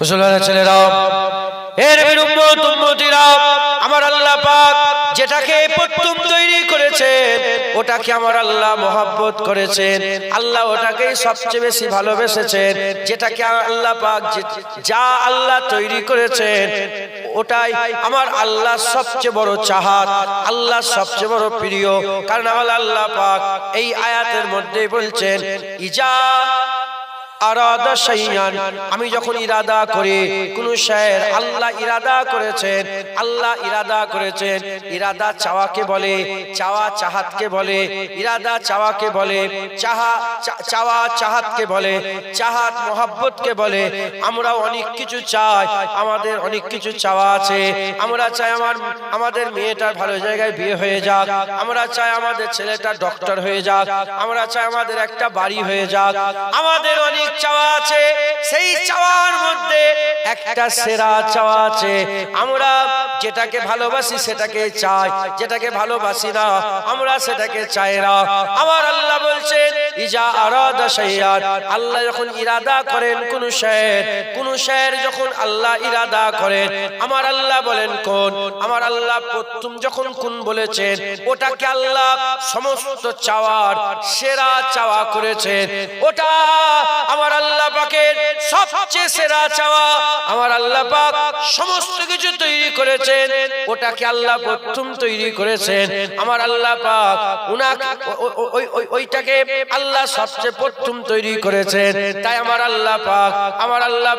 মুসলমানের ছেলেরা, এর উম্মত উম্মতিরা, আমার আল্লাহ পাক যেটাকে প্রথম তৈরি করেছেন ওটাকে আমার আল্লাহ মহব্বত করেছেন। আল্লাহ ওটাকেই সবচেয়ে বেশি ভালোবেসেছেন। যেটাকে আল্লাহ পাক যা আল্লাহ তৈরি করেছেন ওটাই আমার আল্লাহ সবচেয়ে বড় চাহাত, আল্লাহ সবচেয়ে বড় প্রিয়। কারণ আমার আল্লাহ পাক এই আয়াতের মধ্যে বলছেন, ইজা আরাদা শাইআন, আমি যখন ইরাদা করি কোন শায়ের, আল্লাহ ইরাদা করেছেন, আল্লাহ ইরাদা করেছেন। ইরাদা চাওয়াকে বলে, চাওয়া চাহাতকে বলে। ইরাদা চাওয়াকে বলে, চাওয়া চাহাতকে বলে, চাহাত মহব্বতকে বলে। আমরা অনেক কিছু চাই, আমাদের অনেক কিছু চাওয়া আছে। আমরা চাই আমাদের মেয়েটার ভালো জায়গায় বিয়ে হয়ে যাক, আমরা চাই আমাদের ছেলেটা ডক্টর হয়ে যাক, আমরা চাই আমাদের একটা বাড়ি হয়ে যাক। আমাদের অনেক চাওয়া আছে, সেই চাওয়ার মধ্যে একটা সেরা চাওয়া আছে। আমরা যেটাকে ভালোবাসি সেটাকে চাই, যেটাকে ভালোবাসি না আমরা সেটাকে চাই না। আমার আল্লাহ বলছেন, ইজা আরাদা শাইআন, আল্লাহ যখন ইরাদা করেন কোন শায়ের যখন আল্লাহ ইরাদা করেন, আমার আল্লাহ বলেন কোন, আমার আল্লাহ প্রথম যখন কোন বলেছেন ওটাকে আল্লাহ সমস্ত চাওয়ার সেরা চাওয়া করেছেন। ওটা আমার আল্লাহ পাকের সবচেয়ে সেরা চাওয়া। আমার আল্লাহ পাক সমস্ত কিছু তৈরি করেছেন, ওটাকে আল্লাহ প্রথম তৈরি করেছেন। আমার আল্লাহ পাক ওইটাকে আল্লাহ সবচেয়ে প্রথম তৈরি করেছেন। তাই আমার আল্লাহ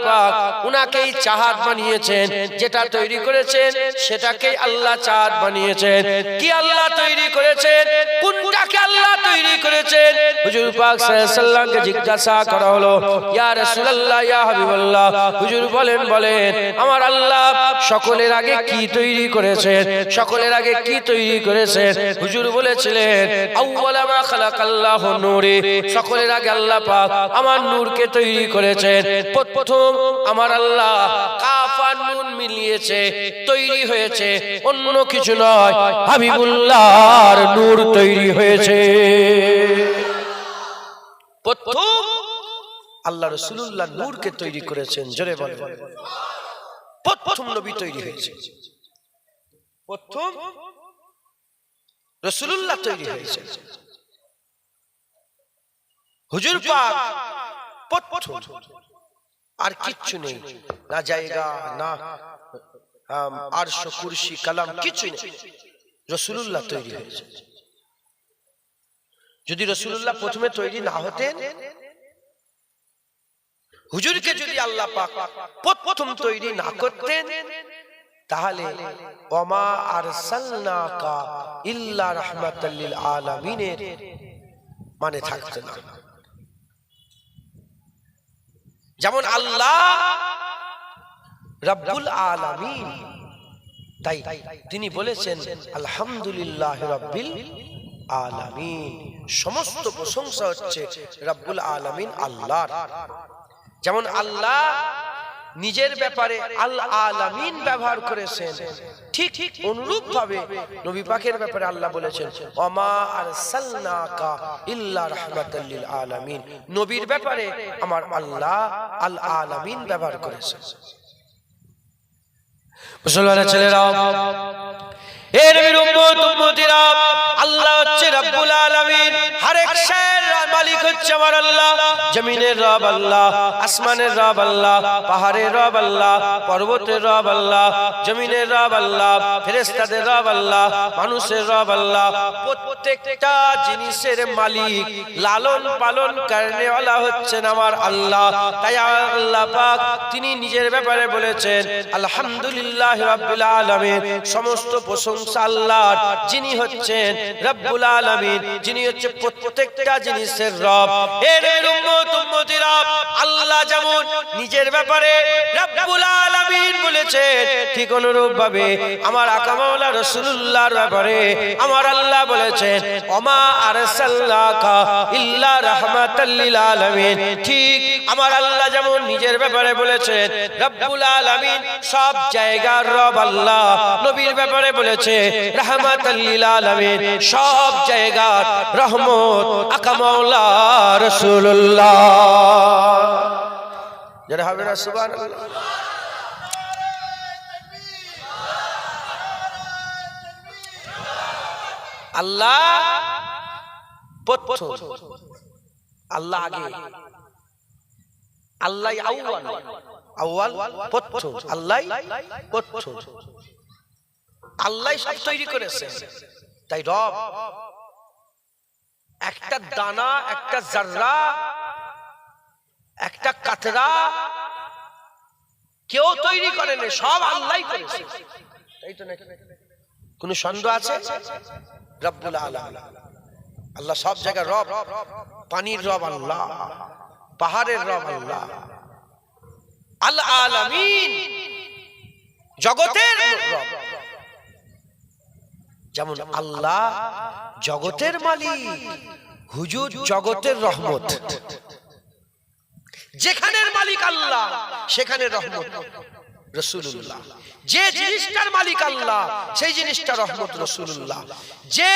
পাক উনাকেই চাহাত বানিয়েছেন। যেটা তৈরি করেছেন সেটাকেই আল্লাহ চাহাত বানিয়েছেন। কি আল্লাহ তৈরি করেছেন, কোনটাকে আল্লাহ তৈরি করেছেন? হুজুর পাক সাল্লাল্লাহু আলাইহি ওয়াসাল্লামকে জিজ্ঞাসা করা হলো, ইয়া রাসূলুল্লাহ, ইয়া হাবিবাল্লাহ, হুজুর বলেন আমার আল্লাহ সকলের আগে কি তৈরি করেছেন, সকলের আগে কি তৈরি করেছেন? হুজুর বলেছিলেন, আউওয়ালা মা খালাকাল্লাহু নূরি, সকলের আগে আল্লাহ পাক আমার নূরকে তৈরি করেছেন। প্রথম আমার আল্লাহ কাফ আর নুন মিলিয়েছে, তৈরি হয়েছে অন্য কিছু নয়, হাবিবুল্লাহর নূর তৈরি হয়েছে। প্রথম আল্লাহ রাসূলুল্লাহ নূরকে তৈরি করেছেন। জোরে বলেন, প্রথম নবী তৈরি হয়েছে, প্রথম রাসূলুল্লাহ তৈরি হয়েছে। হুজুর পাক প্রথম, আর কিচ্ছু নেই, না জায়গা, না আরশ কুরসি কালাম, কিছু নেই, রাসূলুল্লাহ তৈরি হয়েছে। যদি রাসূলুল্লাহ প্রথমে তৈরি না হতেন, হুজুরকে যদি আল্লাহ পাক প্রথম তৈরি না করতেন, তাহলে ওমা আরসালনাকা ইল্লা রাহমাতাল লিল আলামিনের মানে থাকতো না। যেমন আল্লাহ রাব্বুল আলামিন, তাই তিনি বলেছেন আলহামদুলিল্লাহি রাব্বিল আলামিন, সমস্ত প্রশংসা হচ্ছে রাব্বুল আলামিন আল্লাহর। যেমন আল্লাহ নিজের ব্যাপারে আল আলামিন ব্যবহার করেছেন, ঠিক অনুরূপ ভাবে নবী পাকের ব্যাপারে আল্লাহ বলেছেন ওমা আরসালনাকা ইল্লা রাহমাতাল লিল আলামিন। নবীর ব্যাপারে আমার আল্লাহ আল আলামিন ব্যবহার করেছেন। মুসলমানের ছেলেরা, এর উম্মত উম্মতিরা, আল্লাহ হচ্ছে রব্বুল আলামিন। হর এক শায়ের মালিক হচ্ছে আমার আল্লাহ। জমিনের রব আল্লাহ, আসমানের রব আল্লাহ, পাহাড়ের রব আল্লাহ, পর্বতের রব আল্লাহ, জমিনের রব আল্লাহ, ফেরেশতাদের রব আল্লাহ, মানুষের রব আল্লাহ। প্রত্যেকটা জিনিসের মালিক, লালন পালন করনেওয়ালা হচ্ছেন আমার আল্লাহ। তাই আল্লাহ পাক তিনি নিজের ব্যাপারে বলেছেন আলহামদুলিল্লাহি রাব্বিল আলামিন, সমস্ত প্রশংসা আল্লাহর, যিনি হচ্ছেন রব্বুল আলামিন, যিনি হচ্ছে প্রত্যেকটা জিনিসের রব। এর উম্মত উম্মতিরা, আল্লাহ যেমন নিজের ব্যাপারে রব্বুল আলামিন বলেছেন, ঠিক অনুরূপ ভাবে আমার আকা মাওলা রাসূলুল্লাহর ব্যাপারে আমার আল্লাহ বলেছেন ওমা আরসালনাকা ইল্লা রাহমাতাল লিল আলামিন। ঠিক আমার আল্লাহ যেমন নিজের ব্যাপারে বলেছেন রব্বুল আলামিন, সব জায়গার রব আল্লাহ, নবীর ব্যাপারে বলেছে রাহমাতাল লিল আলামিন, সব জায়গার রহমত আকা মাওলা রাসূলুল্লাহ। যারা হবে না সুবহানাল্লাহ। আল্লাহ প্রথম, আল্লাহ আগে, আল্লাহ আউয়াল, আউয়াল প্রথম, আল্লাহ প্রথম, আল্লাহ সব তৈরি করেছে। তাই রব একটা দানা, একটা জাররা, একটা কাতরা কেউ তৈরি করেনি, সব আল্লাহই করেছে। তাই তো নাকি? কোন সন্দেহ আছে? রব্বুল আলামিন আল্লাহ সব জায়গায় রব। পানির রব আল্লাহ, পাহাড়ের রব আল্লাহ, আল আলামিন জগতের রব। যেমন আল্লাহ জগতের মালিক, হুজুর জগতের রহমত। যেখানের মালিক আল্লাহ সেখানে রহমত রাসূলুল্লাহ। যে জিনিসটার মালিক আল্লাহ সেই জিনিসটা রহমত রাসূলুল্লাহ। যে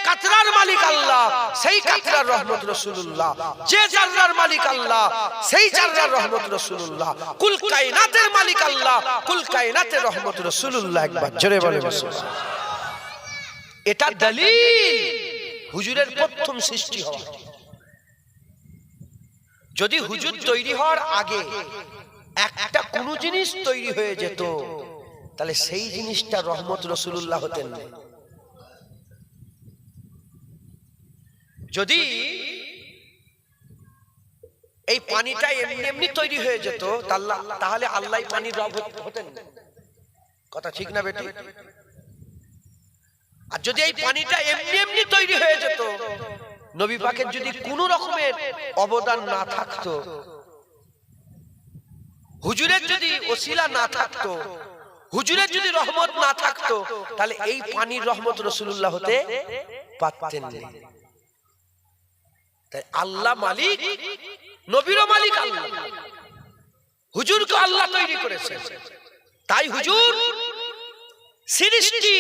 কাতরার মালিক আল্লাহ সেই কাতরার রহমত রাসূলুল্লাহ। যে জাররার মালিক আল্লাহ সেই জাররার রহমত রাসূলুল্লাহ। কুল কায়নাতের মালিক আল্লাহ, কুল কায়নাতের রহমত রাসূলুল্লাহ। একবার জোরে বলেন সুবহানাল্লাহ। এটা দলিল হুজুরের প্রথম সৃষ্টি হওয়া। যদি হুজুর তৈরি হওয়ার আগে একটা কোন জিনিস তৈরি হয়ে যেত তাহলে সেই জিনিসটা রহমত রাসূলুল্লাহ হতেন না। যদি এই পানিটা এমনি এমনি তৈরি হয়ে যেত তাহলে আল্লাহ পানির রব হতেন না। কথা ঠিক না বেটি? আর যদি এই পানিটা এমনি এমনি তৈরি হয়ে যেত, নবী পাকের যদি কোনো রকমের অবদান না থাকতো, হুজুরের যদি ওসিলা না থাকতো, হুজুরের যদি রহমত না থাকতো, তাহলে এই পানির রহমত রাসূলুল্লাহ হতে পারতেন না। তাই আল্লাহ মালিক, নবীরও মালিক আল্লাহ, হুজুরকে আল্লাহ তৈরি করেছে। তাই হুজুর সৃষ্টি,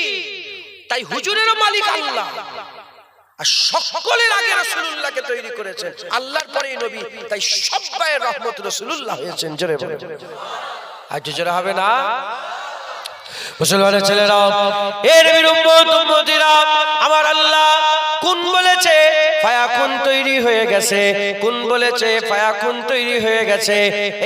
তাই হুজুরেরও মালিক আল্লাহ। আর সকলের আগে রাসূলুল্লাহকে তৈরি করেছেন, আল্লাহর পরেই নবী। তাই সবাই রহমত রাসূলুল্লাহ হয়েছেন। জোরে বলেন আজ জোরে হবে না? মুসলমানের ছেলেরা, এ নবীর উম্মত উম্মতিরা, আমার আল্লাহ কোন বলেছে ফায়াকুন তৈরি হয়ে গেছে, কোন বলেছে ফায়াকুন তৈরি হয়ে গেছে।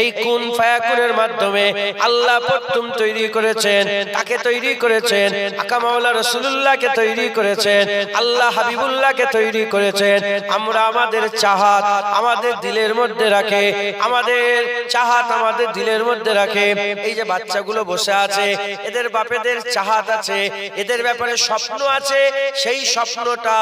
এই কোন ফায়াকুনের মাধ্যমে আল্লাহ প্রথম তৈরি করেছেন। তাকে তৈরি করেছেন, আকা মাওলা রাসূলুল্লাহকে তৈরি করেছেন, আল্লাহ হাবিবুল্লাহকে তৈরি করেছেন। আমরা আমাদের চাহাত আমাদের দিলের মধ্যে রাখে, আমাদের চাহাত আমাদের দিলের মধ্যে রাখে। এই যে বাচ্চাগুলো বসে আছে, এদের বাপেদের চাহাত আছে, এদের ব্যাপারে স্বপ্ন আছে। সেই স্বপ্নটা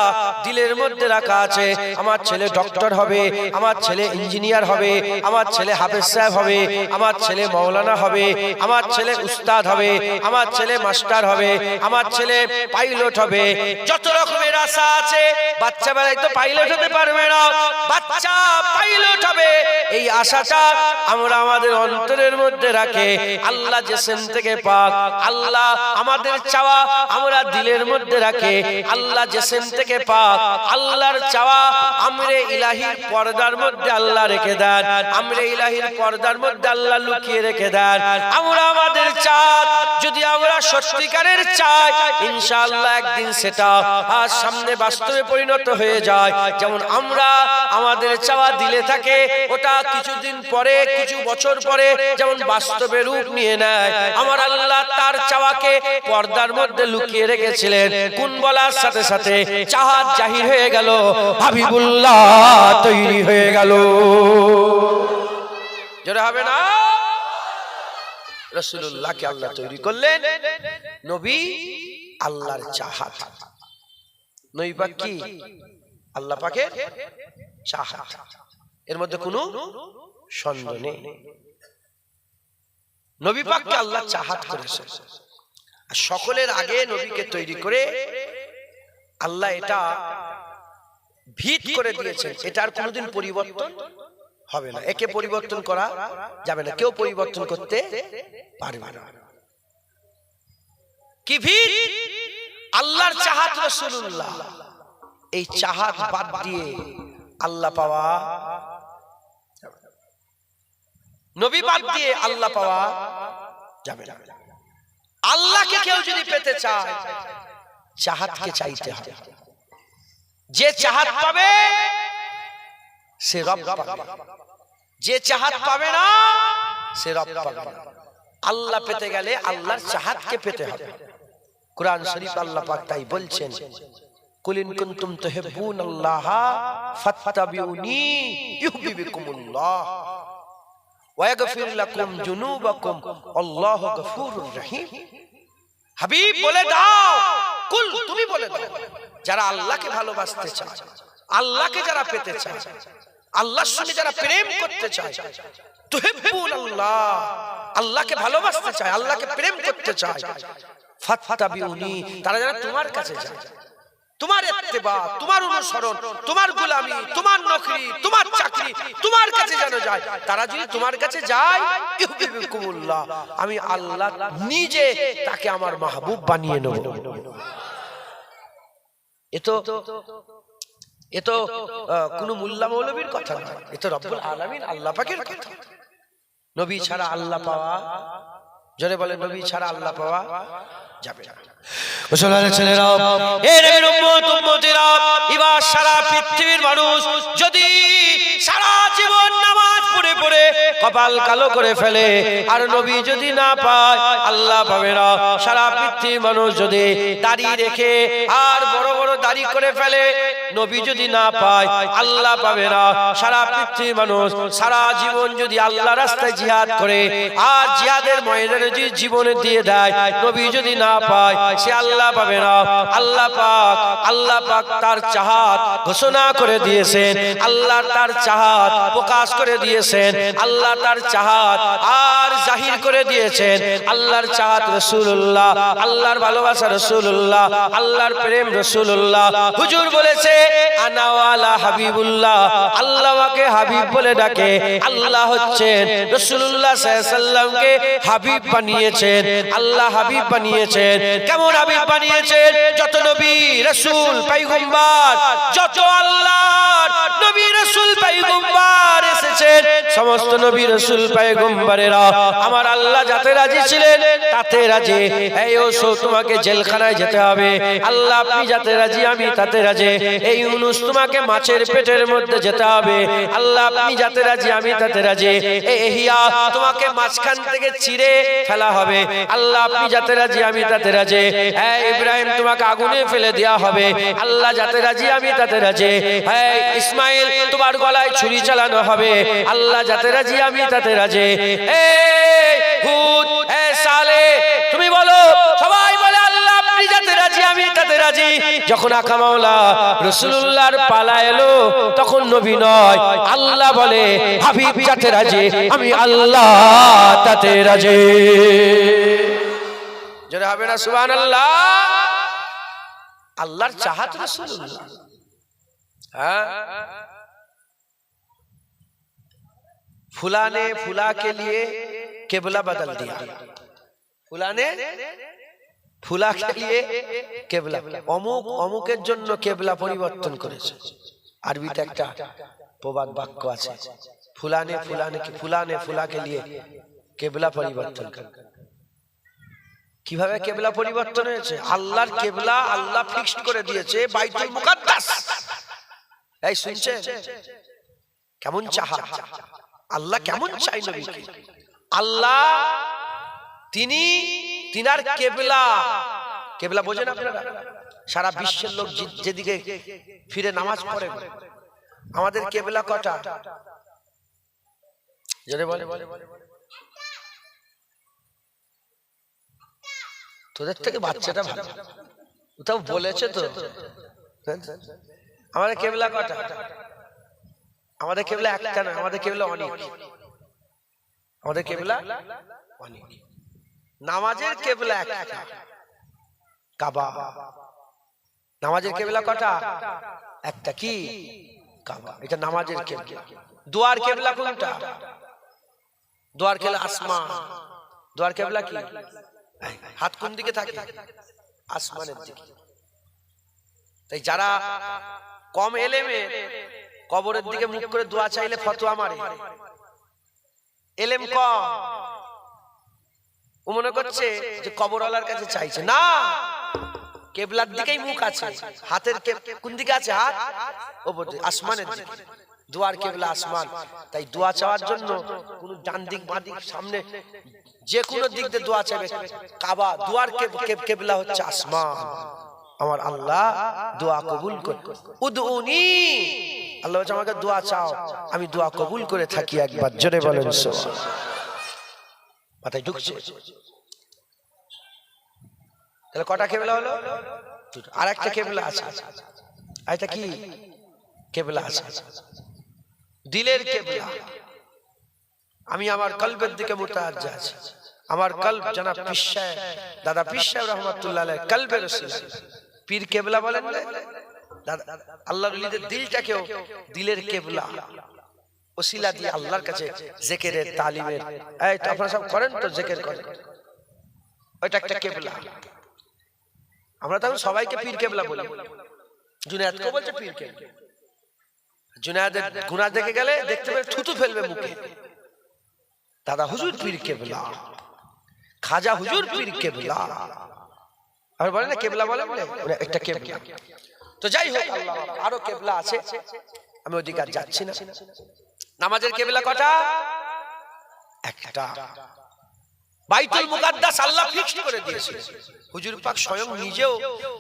দিলের মধ্যে রাখা আছে। আমার ছেলে ডক্টর হবে, আমার ছেলে ইঞ্জিনিয়ার হবে, আমার ছেলে হাফেজ সাহেব হবে, আমার ছেলে মাওলানা হবে, আমার ছেলে উস্তাদ হবে, আমার ছেলে মাস্টার হবে, আমার ছেলে পাইলট হবে। যত রকমের আশা আছে। বাচ্চা বেলায় তো পাইলট হতে পারবে না, বাচ্চা পাইলট হবে। এই আশাটা আমরা আমাদের অন্তরের মধ্যে রাখে। আল্লাহ জেসেন থেকে পাক, আল্লাহ আমাদের চাওয়া আমরা দিলের মধ্যে রাখে। আল্লাহ জেসেন থেকে পাক, আল্লাহর চাওয়া আমরে ইলাহির পর্দার মধ্যে আল্লাহ রেখে দেন, আমরে ইলাহির পর্দার মধ্যে আল্লাহ লুকিয়ে রেখে দেন। আমরা আমাদের চাঁদ যদি আমরা সত্যিকারের চাই, ইনশাআল্লাহ একদিন সেটা আর সামনে বাস্তবে পরিণত হয়ে যায়। যেমন আমরা আমাদের চাওয়া দিলে থাকে, ওটা কিছুদিন পরে, কিছু বছর পরে যেমন বাস্তবে রূপ নিয়ে নেয়। আমার আল্লাহ তার চাওয়াকে পর্দার মধ্যে লুকিয়ে রেখেছিলেন। কোন বলার সাথে সাথে চাহাত জাহির হয়ে গেল, হাবিবুল্লাহ তৈরি হয়ে গেল। জোরে হবে না? রাসূলুল্লাহকে আল্লাহ তৈরি করলেন। নবী আল্লাহর চাহাত, নবী পাক কি আল্লাহ পাকের চাহাত, এর মধ্যে কোনো সন্দেহ নেই। নবী পাককে আল্লাহ চাহাত করেছেন। আর সকলের আগে নবীকে তৈরি করে আল্লাহ এটা ভিত করে দিয়েছেন। এটার কোনোদিন পরিবর্তন হবে না, একে পরিবর্তন করা যাবে না, কেউ পরিবর্তন করতে পারবে না। কি ভিত? আল্লাহর চাহাত রাসূলুল্লাহ। এই চাহাত বাদ দিয়ে আল্লাহ পাওয়া, নবী বাদ দিয়ে আল্লাহ পাওয়া যাবে না। আল্লাহকে কেউ যদি পেতে চায় চাহাতকে চাইতে হবে। যে চাহাত পাবে সে রব পাবে, যে চাহাত পাবে না সে রব পাবে না। আল্লাহ পেতে গেলে আল্লাহর চাহাতকে পেতে হবে। কুরআন শরীফ আল্লাহ পাক তাই বলছেন, কুল ইন কুনতুম তুহিব্বুনাল্লাহ ফাত্তাবিউনি ইউহিব্বুকুমুল্লাহ ওয়া ইয়াগফির লাকুম যুনুবাকুম আল্লাহু গফুরুর রহিম। হাবিব বলে দাও, কুল তুমি বলে দাও, যারা আল্লাহকে ভালোবাসতে চায়, আল্লাহকে যারা পেতে চায়, আল্লাহর সঙ্গে যারা প্রেম করতে চায়, তুহিব্বুনাল্লাহ আল্লাহকে ভালোবাসতে চায়, আল্লাহকে প্রেম করতে চায়, ফাত্তাবিউনি তারা যারা তোমার কাছে যায়, তোমার ইত্তেবা, তোমার অনুসরণ, তোমার গোলামি, তোমার নকরি, তোমার চাকরি তোমার কাছে যেন যায়, তারা যদি তোমার কাছে যায় ইউহিব্বুকুমুল্লাহ আমি আল্লাহ নিজে তাকে আমার মাহবুব বানিয়ে নেব। এ তো কোন মোল্লা মৌলবীর কথা না, এ তো রব্বুল আলামিন আল্লাহ পাকের কথা। নবী ছাড়া আল্লাহ পাওয়া, জোরে বলে নবী ছাড়া আল্লাহ পাওয়া যাবে না। মুসলমানের ছেলেরা, এর নবীর উম্মত উম্মতিরা, এবার সারা পৃথিবীর মানুষ যদি সারা জীবন নামাজ পড়ে পড়ে কপাল কালো করে ফেলে আর নবী যদি না পায় আল্লাহ পাবে না। সারা পৃথিবীর মানুষ যদি দাড়ি রেখে আর বড় বড় দাড়ি করে ফেলে নবী যদি না পায় আল্লাহ পাবে না। সারা পৃথিবীর মানুষ সারা জীবন যদি আল্লাহ রাস্তায় জিহাদ করে আর জিহাদের ময়দানে যদি জীবন দিয়ে দেয় নবী যদি না পায় সে আল্লাহ পাবে না। আল্লাহ পাক তার চাহাত ঘোষণা করে দিয়েছেন, আল্লাহ তার চাহাত প্রকাশ করে দিয়েছেন, আল্লাহ তার চাহাত আর জাহির করে দিয়েছেন। আল্লাহর চাহাত রাসূলুল্লাহ, আল্লাহর ভালোবাসা রাসূলুল্লাহ, আল্লাহর প্রেম রাসূলুল্লাহ। হুজুর বলেছে আনা ওয়ালা হাবিবুল্লাহ, আল্লাহ আমাকে হাবিব বলে ডাকে। আল্লাহ হচ্ছেন রাসূলুল্লাহ সাল্লাল্লাহু আলাইহি সাল্লামকে হাবিব বানিয়েছেন, আল্লাহ হাবিব বানিয়েছেন। কেমন হাবিব বানিয়েছেন? যত নবী রাসূল পয়গম্বর, যত আল্লাহর নবী রাসূল পয়গম্বর এসেছেন সমস্ত নবী রাসূল পয়গম্বরেরা আমার আল্লাহ যাতে রাজি ছিলেন তাতে রাজি। এই ওসো তোমাকে জেলখানায় যেতে হবে, আল্লাহ আপনি যাতে রাজি আমি তাতে রাজি। এই ইউনুস তোমাকে মাছের পেটের মধ্যে যেতে হবে, আল্লাহ আপনি যাতে রাজি আমি তাতে রাজি। এই ইহইয়া তোমাকে মাঝখান থেকে চিরে ফেলা হবে, আল্লাহ আপনি যাতে রাজি আমি তাতে রাজি। এই ইব্রাহিম তোমাকে আগুনে ফেলে দেওয়া হবে, আল্লাহ যাতে রাজি আমি তাতে রাজি। এই ইসমাইল তোমার গলায় ছুরি চালানো হবে, আল্লাহ যাতে রাজি আমি তাতে রাজি। এই হুদ, এই সালেহ তুমি বলো, সবাই বলে আল্লাহ আপনি যাতে রাজি আমি তাতে রাজি। যখন আকা মাওলা রাসূলুল্লাহর পালা এলো তখন নবী নয়, আল্লাহ বলে হাবিব যাতে রাজি আমি আল্লাহ তাতে রাজি। জোরে হবে না সুবহানাল্লাহ? আল্লাহর চাহাত রাসূলুল্লাহ। हाँ? फुला ने फुला के लिए केबला बदल दिया, फुला ने फुला के लिए केबला, অমুক অমুকের জন্য কেবলা পরিবর্তন করেছে। আরবিতে একটা প্রবাদ বাক্য আছে, ফুলানে ফুলানে ফুলানে ফুলা के लिए কেবলা পরিবর্তন করে। কিভাবে কেবলা পরিবর্তন হয়েছে? আল্লাহর কেবলা আল্লাহ ফিক্সড করে দিয়েছে বাইতুল মুকাদ্দাস। এই শুনছেন কেমন চাহাত, আল্লাহ কেমন চাই নবীকে। আল্লাহ তিনার কেবলা, কেবলা বোঝেন আপনারা? সারা বিশ্বের লোক যেদিকে ফিরে নামাজ পড়ে, আমাদের কেবলা কটা? জোরে বলে, তোদের থেকে বাচ্চাটা ভালো, কোথাও বলেছে তো? আমাদের কেবলা কটা? আমাদের কেবলা একটা না, আমাদের কেবলা অনেক। আমাদের কেবলা অনেক। নামাজের কেবলা একটা, কাবা। নামাজের কেবলা কটা? একটা, কি? কাবা। এটা নামাজের কেবলা। দুয়ার কেবলা কোনটা? দুয়ার কেবলা আসমান। দুয়ার কেবলা কি? হাত কোন দিকে থাকে? আসমানের দিকে। তাই যারা কম এলেমে কবরের দিকে মুখ করে দোয়া চাইলে ফতোয়া মারে, এলেম কম, ও মনে করছে যে কবরওয়ালার কাছে চাইছে না, কেবলার দিকেই মুখ আছে, হাতের কোন দিকে আছে? হাত ওপর দিকে, আসমানের দিকে। দুয়ার কেবলা আসমান, তাই দোয়া চাওয়ার জন্য কোন ডান দিক বাঁ দিক সামনে যে কোনো দিক দিয়ে দোয়া চাইবে। কাবা দুয়ার কেবলা হচ্ছে আসমান। আমার আল্লাহ দোয়া কবুল করে, উদউনি, আল্লাহ বলছে আমাকে দোয়া চাও, আমি দোয়া কবুল করে থাকি। একবার জোরে বলেন সুবহানাল্লাহ। মাথায় ঢুকছে? তাহলে কটা কেবলা হলো? আর একটা কেবলা আছে। এটা কি কেবলা আছে? দিলের কেবলা। আমি আমার কলবের দিকে মুতাওয়াজ্জিহ আছি। আমার কলব জনাব পীর সাহেব, দাদা পীর সাহেব রহমাতুল্লাহ আলাইহি কলবের ওসিলা পীর কেবলা বলেন না দাদা, আল্লাহর ওলিদের দিলটাকেও দিলের কেবলা ওসিলা দিয়ে আল্লাহর কাছে জিকিরের তালিমের, এই তো আপনারা সব করেন তো, জিকির করেন, ওইটা একটা কেবলা। আমরা তখন সবাইকে পীর কেবলা বলি। জুনায়েদকে বলছে পীর কেবলা। জুনায়েদের গুনাহ দেখে গেলে দেখতে পেলে থুতু ফেলবে মুখে। দাদা হুজুর পীর কেবলা, খাজা হুজুর পীর কেবলা। আর বলে না কেবলা বলে একটা কেবলা। তো যাই হোক, আল্লাহ আরো কেবলা আছে, আমি ওদিকে আর যাচ্ছি না। নামাজের কেবলা কটা? একটা। বাইতুল মুকাদ্দাস আল্লাহ ফিক্সড করে দিয়েছে। হুজুর পাক স্বয়ং নিজেও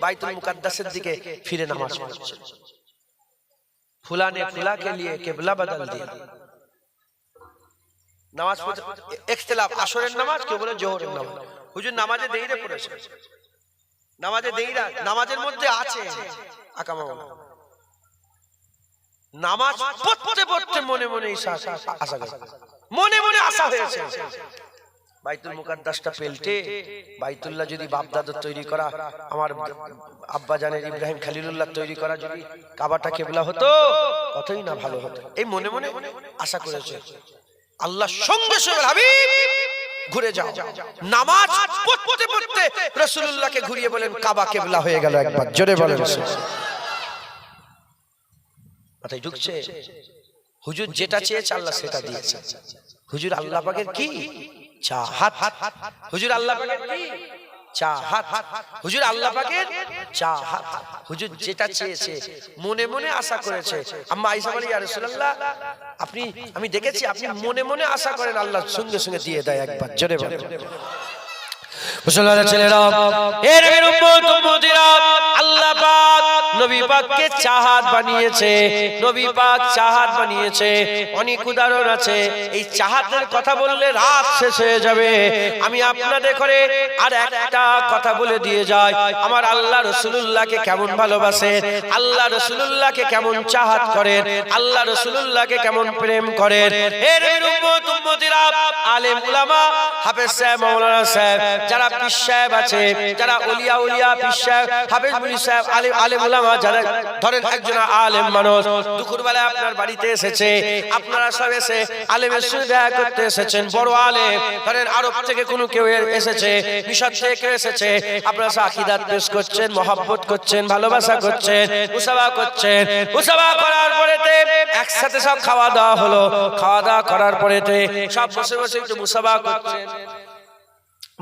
বাইতুল মুকাদ্দাসের দিকে ফিরে নামাজ পড়ছেন। ফুলানে ফুলা কে লিয়ে কেবলা বদল দিয়া। নামাজ পড়তে ইখতিলাফ, আসরের নামাজ কেউ বলে জোহরের নামাজ। হুজুর নামাজে দেরিতে পড়েছে, নামাজে দেরিরা নামাজের মধ্যে আছে আকামা। নামাজ পড়তে পড়তে মনে মনে আশা করে, মনে মনে আশা হয়েছে বাইতুল মুকাদ্দাসটা পেলটে বাইতুল্লাহ যদি বাপদাদা তৈরি করা, আমার আব্বা জানের ইব্রাহিম খলিলুল্লাহ তৈরি করা যদি কাবাটা কেবলা হতো, কতই না ভালো হতো। এই মনে মনে আশা করেছে। আল্লাহ সঙ্গে সঙ্গে হাবিব ঘুরে যাও। নামাজ পড়তে পড়তে রাসূলুল্লাহকে ঘুরিয়ে বলেন কাবা কেবলা হয়ে গেল। একবার জোরে বলেন মাথায় ঢুকছে? হুজুর যেটা চেয়েছে আল্লাহ সেটা দিয়েছে। হুজুর আল্লাহ পাকের কি চাহাত, হুজুর আল্লাহ পাকের কি চাহাত, হুজুর আল্লাহ পাকের চাহাত। হুজুর যেটা চেয়েছে মনে মনে আশা করেছে। আম্মা আয়েশা বলে ইয়া রাসূলুল্লাহ, আপনি, আমি দেখেছি আপনি মনে মনে আশা করেন, আল্লাহ সঙ্গে সঙ্গে দিয়ে দেয়। একবার জোরে বলেন মুসলমানের ছেলেরা, এ নবীর উম্মত উম্মতিরা, আল্লাহ পাক নবী পাককে চাহাত বানিয়েছে। নবী পাক চাহাত বানিয়েছে। অনেক উদাহরণ আছে। এই চাহাতের কথা বললে রাত শেষ হয়ে যাবে। আমি আপনাদের করে আর একটা কথা বলে দিয়ে যাই। আমার আল্লাহ রাসূলুল্লাহকে কেমন ভালোবাসেন, আল্লাহ রাসূলুল্লাহকে কেমন চাহাত করেন, আল্লাহ রাসূলুল্লাহকে কেমন প্রেম করেন। এ নবীর উম্মত উম্মতিরা, আলেম উলামা, হাফেজ সাহেব, মাওলানা সাহেব, যারা পীর সাহেব আছে, যারা ওলিয়া উলিয়া পীর সাহেব, হাফেজ মুফতি সাহেব, আলেম উলামা, যারা ধরেন একজন আলেম মানুষ দুপুরবেলায় আপনার বাড়িতে এসেছে, আপনারা সব এসে আলেমের সঙ্গে দেখা করতে এসেছেন। বড় আলেম ধরেন আরব থেকে কোনো কেউ এসেছে, মিশর থেকে কেউ এসেছে, আপনারা আকীদাত পেশ করছেন, মহব্বত করছেন, ভালোবাসা করছেন, মুসাফা করছেন। মুসাফা করার পরেতে একসাথে সব খাওয়া দাওয়া হলো। খাওয়া দাওয়া করার পরেতে সব বসে বসে একটু মুসাফা করছেন,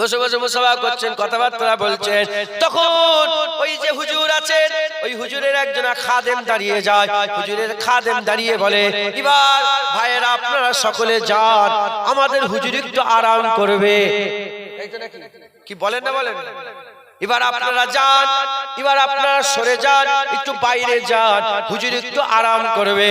বসে বসে মুসাফা করছেন, কথাবার্তা বলছেন। তখন ওই যে হুজুর আছেন, ওই হুজুরের একজন খাদেম দাঁড়িয়ে যায়। হুজুরের খাদেম দাঁড়িয়ে বলে, এবার ভাইয়েরা আপনারা সকলে যান, আমাদের হুজুর একটু আরাম করবে। কি বলেন না বলেন? এবার আপনারা যান, এবার আপনারা সরে যান, একটু বাইরে যান, হুজুর একটু আরাম করবে।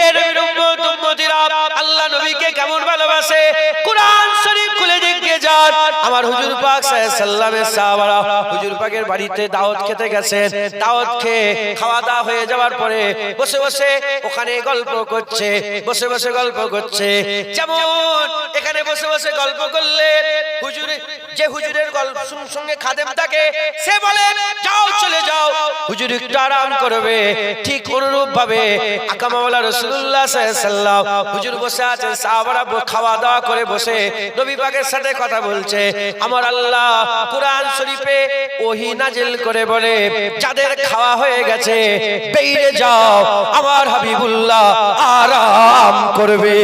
এ নবীর উম্মত উম্মতিরা, আল্লাহ নবীকে কেমন ভালোবাসে কুরআন শরীফ খুলে দেখে যান। আমার হুজুর পাক সাল্লাল্লাহু আলাইহি ওয়াসাল্লামের সাহাবারা হুজুর পাকের বাড়িতে দাওয়াত খেতে গেছেন। দাওয়াত খেয়ে খাওয়া দাওয়া হয়ে যাওয়ার পরে বসে বসে ওখানে গল্প করছে, বসে বসে গল্প করছে। যেমন এখানে বসে বসে গল্প করলে হুজুর, যে হুজুরের গল্প সঙ্গে খাদেম থাকে, সে বলে যাও চলে যাও, হুজুর একটু আরাম করবে। ঠিক অনুরূপ ভাবে আকামাওয়ালা রাসূলুল্লাহ সাল্লাল্লাহু আলাইহি ওয়াসাল্লাম হুজুর বসে আছেন, সাহাবারা খাওয়া দাওয়া করে বসে নবী পাকের সাথে কথা বলছে। আমার আল্লাহ কুরআন শরীফে ওহী নাজিল করে বলে, যাদের খাওয়া হয়ে গেছে বাইরে যাও, আমার হাবিবুল্লাহ আরাম করবে।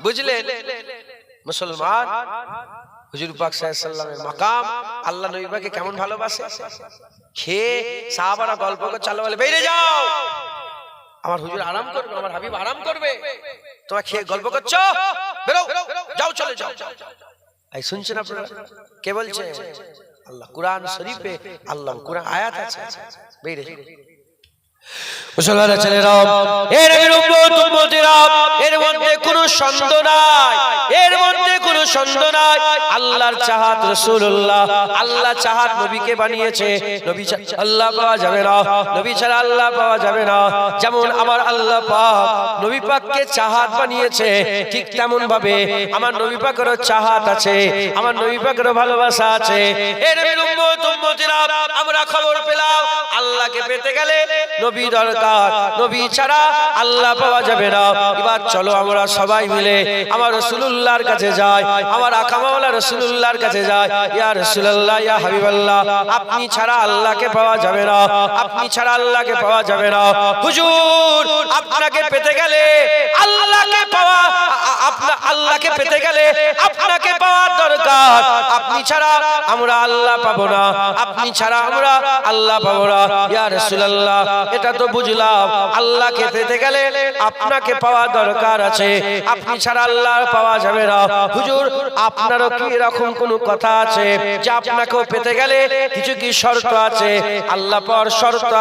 বুঝলেন মুসলমান, হুজুর পাক সাল্লাল্লাহু আলাইহি ওয়াসাল্লামের মাকাম, আল্লাহ নবী পাককে কেমন ভালোবাসে। খেয়ে সাহাবারা গল্প করে চালো, বলে বেরিয়ে যাও, আমার হুজুর আরাম করবে, আমার হাবিব আরাম করবে, তোমরা খেয়ে গল্প করছো, বেরো, যাও, চলে যাও। এই শুনছেন আপনারা? কে বলছে? আল্লাহ। কোরআন শরীফে আল্লাহ কোরআন আয়াত আছে, বেরিয়ে মুসলমানের ছেলেরা, এর উম্মতেরা, এর মধ্যে কোনো সন্দেহ নাই, এর মধ্যে কোনো সন্দেহ নাই, আল্লাহর চাহাত রাসূলুল্লাহ, আল্লাহ চাহাত নবীকে বানিয়েছে, নবী ছাড়া আল্লাহ পাওয়া যাবে না, নবী ছাড়া আল্লাহ পাওয়া যাবে না। যেমন আমার আল্লাহ পাক নবী পাককে চাহাত বানিয়েছে, ঠিক তেমন ভাবে আমার নবী পাকেরও চাহাত আছে, আমার নবী পাকেরও ভালোবাসা আছে। এর উম্মতেরা, আমরা খবর পেলাম আল্লাহকে পেতে গেলে নবী দরকার, নবী ছাড়া আল্লাহ পাওয়া যাবে না। এবার চলো আমরা সবাই মিলে আমার রাসূলুল্লাহর কাছে যাই, আমার আকা মাওলা রাসূলুল্লাহর কাছে যাই। ইয়া রাসূলুল্লাহ, ইয়া হাবিবাল্লাহ, আপনি ছাড়া আল্লাহকে পাওয়া যাবে না, আপনি ছাড়া আল্লাহকে পাওয়া যাবে না। হুজুর, আপনাকে পেতে গেলে আল্লাহকে পাওয়া, আল্লাহকে পেতে গেলে আপনাকে পাওয়ার দরকার, আপনি ছাড়া আমরা আল্লাহ পাবো না, আপনি ছাড়া আমরা আল্লাহ পাবো না। ইয়া রাসূলুল্লাহ, এটা তো বুঝলাম আল্লাহকে পেতে গেলে আপনাকে পাওয়া দরকার আছে, আপনি ছাড়া আল্লাহ পাওয়া যাবে না। হুজুর, আপনারও কি এরকম কোনো কথা আছে যে আপনাকেও পেতে গেলে কিছু কি শর্ত আছে? আল্লাহ পাওয়ার শর্ত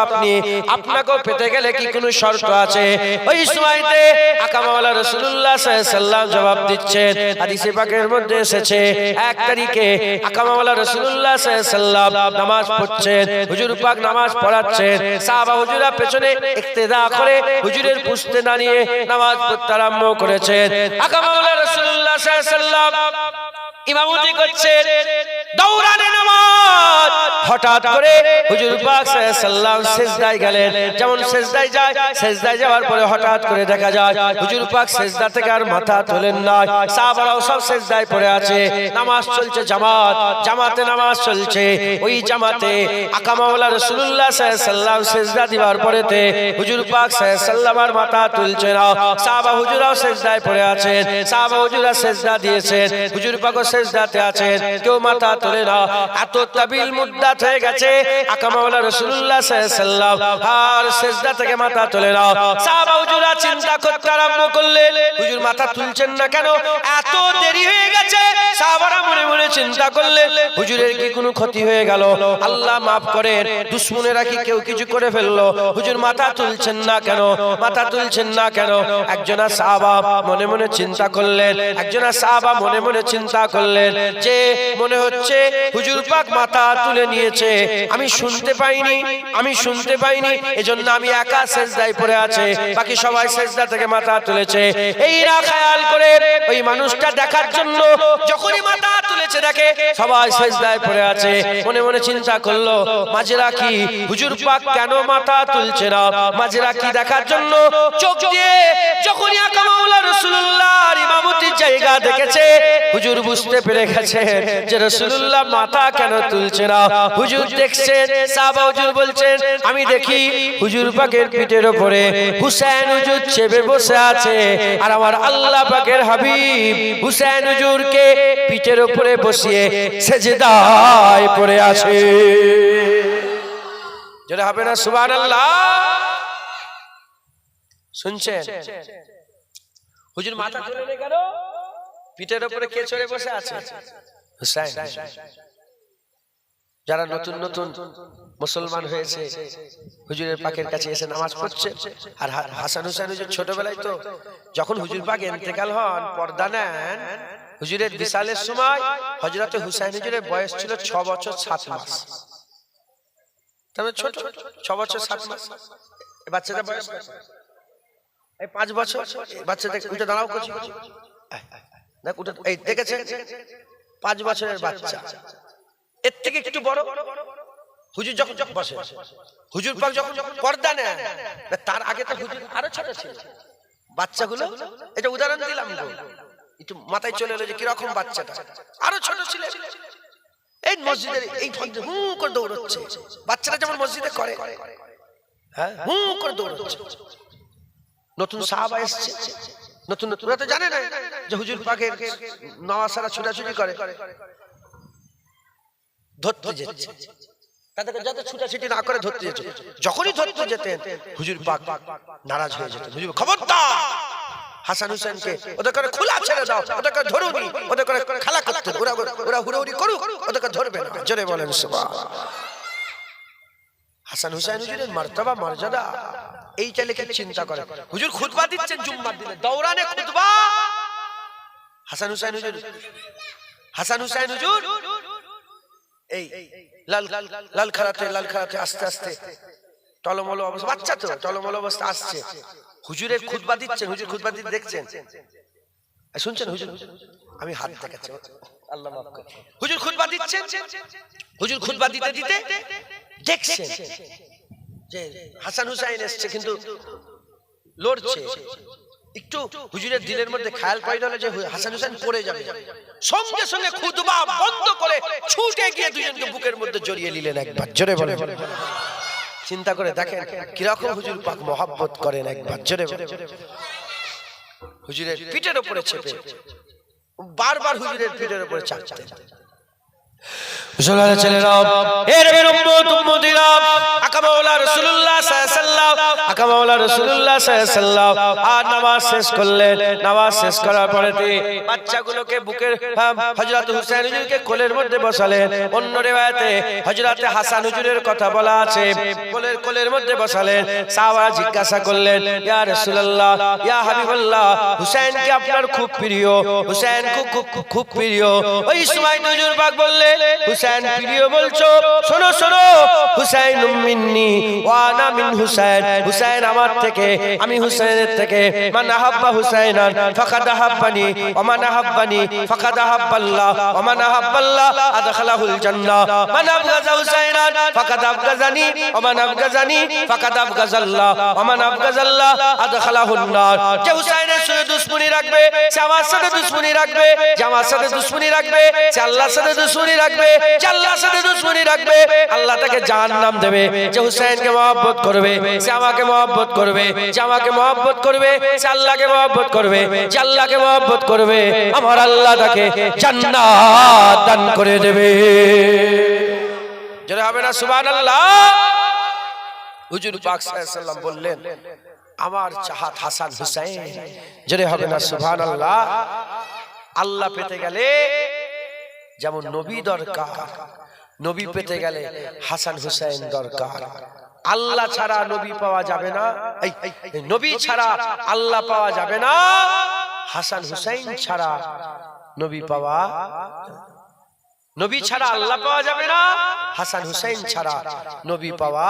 আপনাকেও পেতে গেলে কি কোনো শর্ত আছে? ওই সময়তে আকা মাওলা রাসূলুল্লাহ সাল্লাল্লাহু আলাইহি ওয়াসাল্লাম জবাব দিচ্ছেন, হাদিসে পাকের মধ্যে এসেছে, 1 তারিখে আকা মাওলা রাসূলুল্লাহ সাল্লাল্লাহু আলাইহি ওয়াসাল্লাম নামাজ পড়ছেন, হুজুর পাক নামাজ পড়াচ্ছেন, সাহাবা হুজুরা পেছনে ইক্তেদা করে হুজুরের পুস্তে দাঁড়িয়ে নামাজ পড়তে আরম্ভ করেছেন। আকা মাওলা রাসূলুল্লাহ সাল্লাল্লাহু আলাইহি ওয়াসাল্লাম ইমামতি করছেন, দৌড়ানে নামাজ। হঠাৎ করে হুজুর পাক সাল্লাল্লাহু আলাইহি ওয়াসাল্লাম সিজদায় গেলেন। যেমন সিজদায় যায়, সিজদায় যাওয়ার পরে হঠাৎ করে দেখা যায় হুজুর পাক সিজদা থেকে আর মাথা তোলেন না, সাহাবারাও সব সিজদায় পড়ে আছে। নামাজ চলছে, জামাতে নামাজ চলছে। ওই জামাতে আকা মাওলা রাসূলুল্লাহ সাল্লাল্লাহু আলাইহি ওয়াসাল্লাম সিজদা দিবার পরেতে হুজুর পাক সাল্লাল্লাহু আলাইহি ওয়াসাল্লাম আর মাথা তুলছে না, সাহাবা হুজুরাও সিজদায় পড়ে আছেন, সাহাবা হুজুরা সিজদা দিয়েছেন, হুজুর পাকও সিজদাতে আছেন, কেউ মাথা তোলে না। এত তাবিল মুদ্দাত হয়ে গেছে, আকা মাওলা রাসূলুল্লাহ সাল্লাল্লাহু আলাইহি ওয়াসাল্লাম আর সিজদা থেকে মাথা তোলে না। সাহাবা হুজুরা চিন্তা করতে আরম্ভ করলেন, হুজুর মাথা তুলছেন না কেন? এত দেরি হয়ে গেছে। সাহাবারা মনে মনে চিন্তা করলেন, হুজুরের কি কোনো ক্ষতি হয়ে গেল? আল্লাহ মাফ করেন, দুশমনেরা কি কেউ কিছু করে ফেললো? হুজুর মাথা তুলছেন না কেন? মাথা তুলছেন না কেন? একজনা সাহাবা মনে মনে চিন্তা করলেন, একজনা সাহাবা মনে মনে চিন্তা করলেন যে মনে হচ্ছে হুজুর পাক মাথা তুলে নিয়েছে, আমি শুনতে পাইনি, এজন্য আমি একা সিজদায় পড়ে আছে, বাকি সবাই সিজদা থেকে মাথা তুলেছে। এই না খেয়াল করে ওই মানুষটা দেখার জন্য যখনই মাথা তুলেছে দেখে সবাই সিজদায় পড়ে আছে, মনে মনে চিন্তা করলো মাজরা কি, হুজুর পাক কেন মাথা তুলছে না? মাজরা কি দেখার জন্য চোখ দিয়ে যখনই আকা মাওলা রাসূলুল্লাহর ইমামতির জায়গা দেখেছে, হুজুর বুঝতে পেরে গেছে যে রাসূলুল্লাহ মাথা কেন তুলছে না। হুজুর দেখছেন, সাহাবা হুজুর বলছেন, আমি দেখি হুজুর পাকের পিঠের উপরে হুসাইন হুজুর চেপে বসে আছে, আর আমার আল্লাহ পাকের হাবিব হুসাইন হুজুরকে পিঠের উপরে বসিয়ে সিজদায় পড়ে আছে। যেটা হবে না সুবহানাল্লাহ? শুনছেন? হুজুর মাথা তুলে গেল, পিঠের উপরে কে চড়ে বসে আছে? হুসাইন। যারা নতুন নতুন মুসলমান হয়েছে হুজুরের পাকের কাছে এসে নামাজ পড়ছে, আর হাসান হুসাইন হুজুর ছোটবেলায় তো যখন হুজুর পাক ইন্তেকাল হন, পর্দা নেন, হুজুরের বিসালের সময় হযরতে হুসাইন হুজুরের বয়স ছিল 6 বছর 7 মাস। তবে ছোট, 6 বছর 7 মাস। বাচ্চাদের বয়স এই 5 বছর। বাচ্চাদের উঠে দাঁড়াও করছি, দেখ উঠে, এই দেখেছেন 5 বছরের বাচ্চা, এর থেকে একটু বড়। হুজুর যখন বসে, হুজুর পাক যখন পর্দা নেন, তার আগে তো হুজুর আরো ছোট ছিল। বাচ্চাগুলো, এটা উদাহরণ দিলাম, একটু মাথায় চলে এলো যে কিরকম বাচ্চাটা, আরো ছোট ছিল। এই মসজিদের এই হু করে দৌড়চ্ছে, বাচ্চারা যেমন মসজিদে করে, হ্যাঁ হু করে দৌড়চ্ছে। নতুন সাহাবা এসেছে, নতুন নতুন তো জানে না যে হুজুর পাকের নওয়াজরা ছুটাছুটি করে, ধরতে যেতে তাদেরকে যাতে ছুটাছুটি না করে ধরতে যেত। যখনই ধরতে যেতেন হুজুর পাক নারাজ হয়ে যেতেন। হুজুর খবরদার হাসান হুসেনকে ওদের করে খোলা ছেড়ে দাও, ওদের করে ধরুনি, ওদের করে খেলা করতে, ওরা হুড়োহুড়ি করুক, ওদেরকে ধরবে না। জোরে বলেন সুবহানাল্লাহ। হাসান হুসেন হুজুরের মর্তবা মর্যাদা এইটা লেখে চিন্তা করে। হুজুর খুতবা দিচ্ছেন জুম্মার দিনে, দৌরানে খুতবা। হাসান হুসেন হুজুর এই লাল খারাতে আস্তে আস্তে টলমল অবস্থা, বাচ্চা তো টলমল অবস্থা আসছে, হুজুরের খুতবা দিচ্ছেন। হুজুর খুতবা দিতে দেখছেন, শুনছেন হুজুর, আমি হাত দেখাচ্ছি, আল্লাহ মাফ করে। হুজুর খুতবা দিচ্ছেন, হুজুর খুতবা দিতে দিতে দেখছেন যে হাসান হুসাইন এসছে কিন্তু লড়ছে। একটু হুজুরের দিলের মধ্যে খেয়াল পাইল যে হাসান হুসাইন পড়ে যাবে, সঙ্গে সঙ্গে খুতবা বন্ধ করে ছুটে গিয়ে দুজনকে বুকের মধ্যে জড়িয়ে নিলেন একবার। জোরে বলেন। চিন্তা করে দেখেন কিরকম হুজুর পাক মহব্বত করেন একবার। জোরে বলেন। হুজুরের পিঠের উপরে চেপে বারবার হুজুরের পিঠের উপরে চাপতেন। মুসলমানের ছেলেরা, এর উম্মত উম্মতিরা, আকা মাওলা রাসূলুল্লাহ সাল্লাল্লাহু আকা মাওলা রাসূলুল্লাহ সাল্লাল্লাহু আর নামাজ শেষ করলেন। নামাজ শেষ করার পরেতে বাচ্চাগুলোকে বুকের হযরত হুসাইন হুজুরকে কোলের মধ্যে বসালেন। অন্য riwayate হযরত হাসান হুজুরের কথা বলা আছে, কোলের মধ্যে বসালেন। সাহাবা জিজ্ঞাসা করলেন, ইয়া রাসূলুল্লাহ, ইয়া হাবিবাল্লাহ, হুসাইন কি আপনার খুব প্রিয়? হুসাইন খুব প্রিয়। ওই সময় হুজুর পাক বললেন, হুসাইন প্রিয় বলছো, শোনো শোনো, হুসাইন মিন্নি ওয়া আনা মিন হুসাইন, হুসাইন আমার থেকে, আমি হুসাইনের থেকে। মান আহাব্বা হুসাইনান ফাকাদ আহাব্বানি ওয়া মান আহাব্বানি ফাকাদ আহাব্বাল্লাহ ওয়া মান আহাব্বাল্লাহ আদখালাহুল জান্নাহ। মান আবগাযা হুসাইনান ফাকাদ আবগাযানি ওয়া মান আবগাযানি ফাকাদ আবগাযাল্লাহ ওয়া মান আবগাযাল্লাহ আদখালাহুন নার। যে হুসাইনের সাথে দুশমনি রাখবে সে আমার সাথে দুশমনি রাখবে, যে আমার সাথে দুশমনি রাখবে সে আল্লাহর সাথে দুশমনি রাখবে, যে আল্লাহর সাথে দুশমনি রাখবে আল্লাহ তাকে জাহান্নাম দেবে। যে হুসাইনকে মহব্বত করবে সে আমাকে মহব্বত করবে, যে আমাকে মহব্বত করবে সে আল্লাহকে মহব্বত করবে, যে আল্লাহকে মহব্বত করবে আমার আল্লাহ তাকে জান্নাত দান করে দেবে। জোরে হবে না সুবহানাল্লাহ। হুজুর পাক সাল্লাল্লাহু আলাইহি ওয়াসাল্লাম বললেন, আমার চাহাত হাসান হুসাইন। জোরে হবে না সুবহানাল্লাহ। আল্লাহ পেতে গেলে যেমন নবী দরকার, নবী পেতে গেলে হাসান হুসাইন দরকার। আল্লাহ ছাড়া নবী পাওয়া যাবে না, নবী ছাড়া আল্লাহ পাওয়া যাবে না, হাসান হুসাইন ছাড়া নবী পাওয়া, নবী ছাড়া আল্লাহ পাওয়া যাবে না, হাসান হুসাইন ছাড়া নবী পাওয়া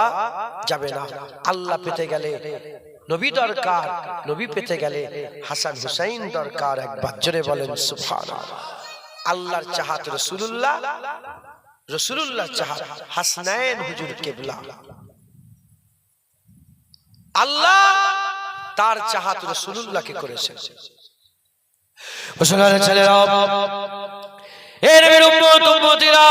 যাবে না। আল্লাহ পেতে গেলে নবী দরকার, নবী পেতে গেলে হাসান হুসাইন দরকার। একবার জোরে বলেন সুবহানাল্লাহ। আল্লাহর চাহাত রাসূলুল্লাহ, রাসূলুল্লাহ চাহাত হাসনাইন হুজুর কিবলা। আল্লাহ তার চাহাত রাসূলুল্লাহকে করেছেন। মুসলমানের ছেলেরা, এর নবীর উম্মত উম্মতিরা,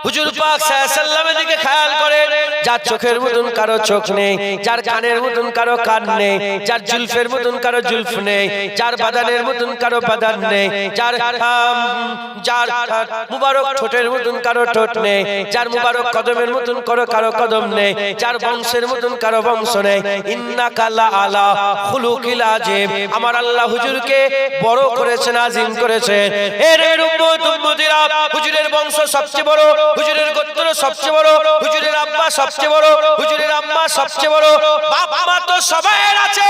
হুজুর পাক সাল্লাল্লাহু আলাইহি ওয়াসাল্লামের দিকে খেয়াল করেন। যার চোখের মতন কারো চোখ নেই, যার কানের মতন কারো কান নেই, যার জুলফের মতন কারো জুলফ নেই, যার বাদানের মতন কারো বাদান নেই, যার মুবারক ঠোঁটের মতন কারো ঠোঁট নেই, যার মুবারক কদমের মতন কারো কদম নেই, যার বংশের মতন কারো বংশ নেই। ইন্নাকা লা আলা খুলুকিল আযীম। আমার আল্লাহ হুজুরকে বড় করেছেন, আযীম করেছেন। এর উম্মত উম্মতিরা, হুজুরের বংশ সবচেয়ে বড়, হুজুরের গোত্র সবচেয়ে বড়, হুজুরের আব্বা সবচেয়ে বড়, হুজুরের আম্মা সবচেয়ে বড়। বাপ মা তো সবাই আছে,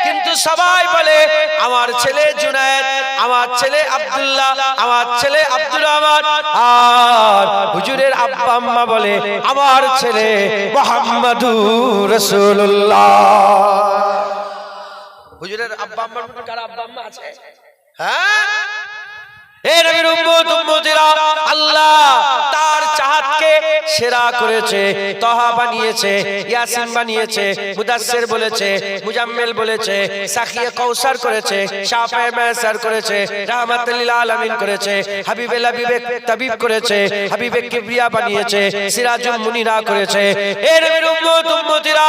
কিন্তু সবাই বলে আমার ছেলে জুনায়েদ, আমার ছেলে আব্দুল্লাহ, আমার ছেলে আব্দুর রহমান। আর হুজুরের আব্বা আম্মা বলে আমার ছেলে মুহাম্মাদুর রাসূলুল্লাহ। হুজুরের আব্বা আম্মার মধ্যে কার আব্বা আম্মা আছে? হ্যাঁ, হে নবীর উম্মত উম্মতিরা, আল্লাহ তার চাহাতকে সেরা করেছে। তাহা বানিয়েছে, ইয়াসিন বানিয়েছে, মুদাসসির বলেছে, মুজাম্মিল বলেছে, সাখিয়ে কাউসার করেছে, শাফায়ে মাসার করেছে, রাহমাতুল লিল আলামিন করেছে, হাবিবে লাবিবে তাবিব করেছে, হাবিবে কিবরিয়া বানিয়েছে, সিরাজুল মুনিরা করেছে। হে নবীর উম্মত উম্মতিরা,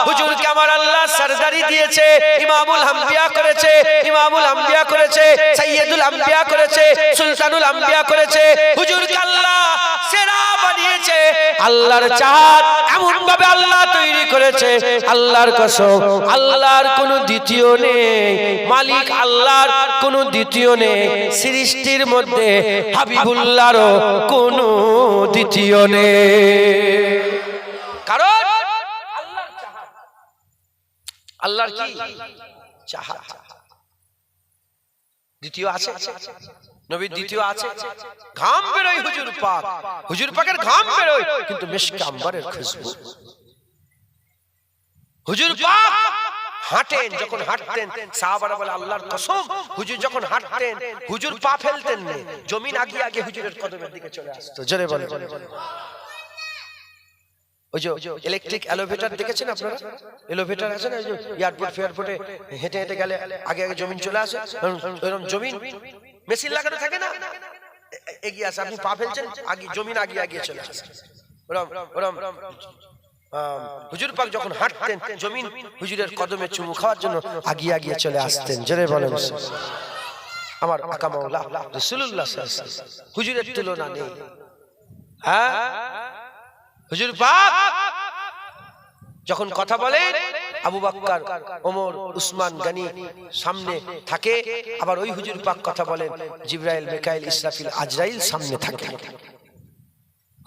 হুজুরকে আমার আল্লাহ সরদারি দিয়েছে, ইমামুল আম্বিয়া করেছে, ইমামুল আম্বিয়া করেছে, সাইয়্যিদুল আম্বিয়া করেছে, সুলতানুল আম্বিয়া করেছে। হুজুরকে আল্লাহ সেরা বানিয়েছে। আল্লাহর চাহাত এমন ভাবে আল্লাহ তৈরি করেছে, আল্লাহর কসম আল্লাহর কোনো দ্বিতীয় নেই, মালিক আল্লাহর কোনো দ্বিতীয় নেই, সৃষ্টির মধ্যে হাবিবুল্লাহরও কোনো দ্বিতীয় নেই। কারণ আল্লাহর চাহাত, আল্লাহর কি চাহাত দ্বিতীয় আছে, নবীর দ্বিতীয় আছে। ঘাম বেরোয় হুজুর পাক, হুজুর পাকের ঘাম বেরোয়, কিন্তু মিশকে আম্বরের খুশবু। হুজুর পাক হাঁটেন, যখন হাঁটতেন সাহাবারা বলে আল্লাহর কসম, হুজুর যখন হাঁটতেন হুজুর পা ফেলতেন না, জমিন আগে আগে হুজুরের কদমের দিকে চলে আসতো। জোরে বলে। ওই যে ইলেকট্রিক এলিভেটর দেখেছেন আপনারা? এলিভেটর আছে না, এয়ারপোর্ট ফেয়ারপোর্টে হেঁটে হেঁটে গেলে আগে আগে জমিন চলে আসে, এরকম জমিন মেশিন লাগানো থাকে না, এগিয়ে আসে, আপনি পা ফেলছেন আগে জমিন আগে আগে চলে আসে। ওরম ওরম হুজুর পাক যখন হাঁটতেন জমিন হুজুরের কদমে চুমু খাওয়ার জন্য আগিয়ে আগিয়ে চলে আসতেন। জোরে বলেন। আমার আকা মাওলা রাসূলুল্লাহ সাল্লাল্লাহু আলাইহি ওয়াসাল্লাম, হুজুরের তুলনা নেই। হ্যাঁ, হুজুর পাক যখন কথা বলেন আবু বকর, ওমর, উসমান গনি সামনে থাকে, আবার ওই হুজুর পাক কথা বলেন জিবরাইল, মিকাইল, ইসরাফিল, আজরাইল সামনে থাকে।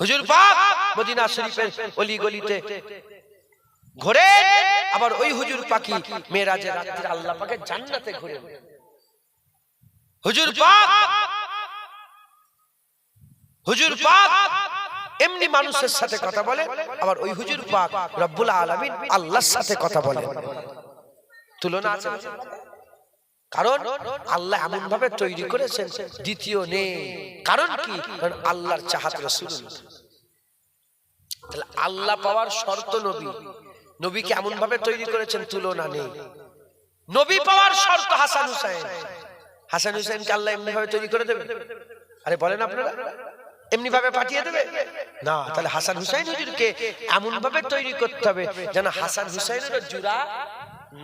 হুজুর পাক মদিনা শরীফের অলি গলিতে ঘোরে, আবার ওই হুজুর পাকই মেরাজের রাতে আল্লাহ পাকের জান্নাতে ঘুরে। হুজুর পাক এমনি মানুষের সাথে কথা বলে, আবার ওই হুজুর পাক রব্বুল আলামিন আল্লাহর সাথে কথা বলে। তুলনা আছে? কারণ আল্লাহ এমন ভাবে তৈরি করেছেন দ্বিতীয় নেই। কারণ কি? কারণ আল্লাহর চাহাত রাসূলুল্লাহ। তাহলে আল্লাহ পাওয়ার শর্ত নবী, নবীকে এমন ভাবে তৈরি করেছেন তুলনা নেই। নবী পাওয়ার শর্ত হাসান হুসাইন, হাসান হুসাইনকে আল্লাহ এমনি ভাবে তৈরি করে দেবে? আরে বলেন আপনারা, এমনি ভাবে পাঠিয়ে দেবে না। তাহলে হাসান হুসাইন হুজুরকে এমন ভাবে তৈরি করতে হবে যেন হাসান হুসাইনের জোড়া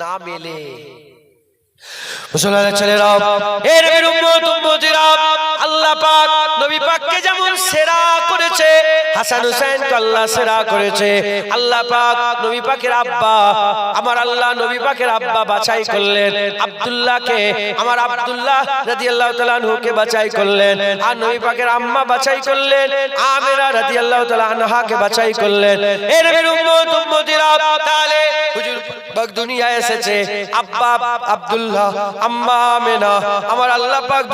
না মেলে। মুসলমানের ছেলেরা, এর উম্মত উম্মতিরা, আল্লাহ পাক নবী পাককে যেমন সেরা করেছে, হাসান হুসাইনকে আল্লাহ সেরা করেছে। আল্লাহ পাক নবী পাকের আব্বা, আমার আল্লাহ নবী পাকের আব্বা বাছাই করলেন আব্দুল্লাহকে, আমার আব্দুল্লাহ রাদিয়াল্লাহু তাআলা আনহুকে বাছাই করলেন। আর নবী পাকের আম্মা বাছাই করলেন আমেরা রাদিয়াল্লাহু তাআলা আনহাকে বাছাই করলেন। এর উম্মত উম্মতিরা, তাহলে হুজুর পাক দুনিয়ায় এসেছে, আব্বা আব্দুল্লাহ, আম্মা আমেনা, আমার আল্লাহ পাক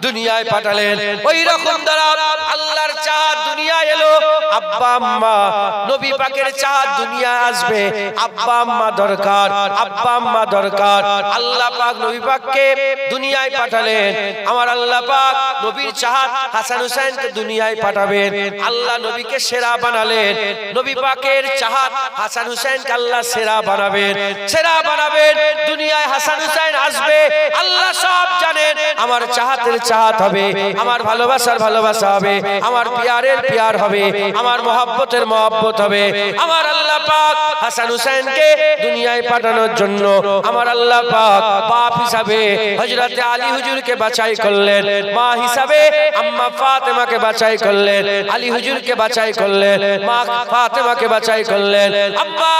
দুনিয়ায় পাঠালেন। ওই রকম দ্বারা আল্লাহর চাঁদ দুনিয়ায় এলো, আব্বা আম্মা, নবী পাকের চাঁদ দুনিয়ায় আসবে, আব্বা আম্মা দরকার, আব্বা আম্মা দরকার। আল্লাহ পাক নবী পাককে দুনিয়ায় পাঠালেন, আমার আল্লাহ পাক নবীর চাঁদ হাসান হুসাইনকে দুনিয়ায় পাঠাবেন। আল্লাহ নবীকে সেরা বানালেন, নবী পাকের চাঁদ হাসান হুসাইনকে আল্লাহ সেরা বানাবেন, সেরা বানাবেন। দুনিয়ায় হাসান হুসাইন আসবে, আল্লাহ সব জানেন। আমার চাহাতের চাহাত হবে, আমার ভালোবাসার ভালোবাসা হবে, আমার পিয়ারের পিয়ার হবে, আমার মহব্বতের মহব্বত হবে। আমার আল্লাহ পাক হাসান হুসাইনকে দুনিয়ায় পাঠানোর জন্য আমার আল্লাহ পাক বাপ হিসাবে হযরত আলী হুজুরকে বাছাই করলেন, মা হিসাবে আম্মা ফাতেমাকে বাছাই করলেন, আলী হুজুরকে বাছাই করলেন, মা ফাতেমাকে বাছাই করলেন। আম্মা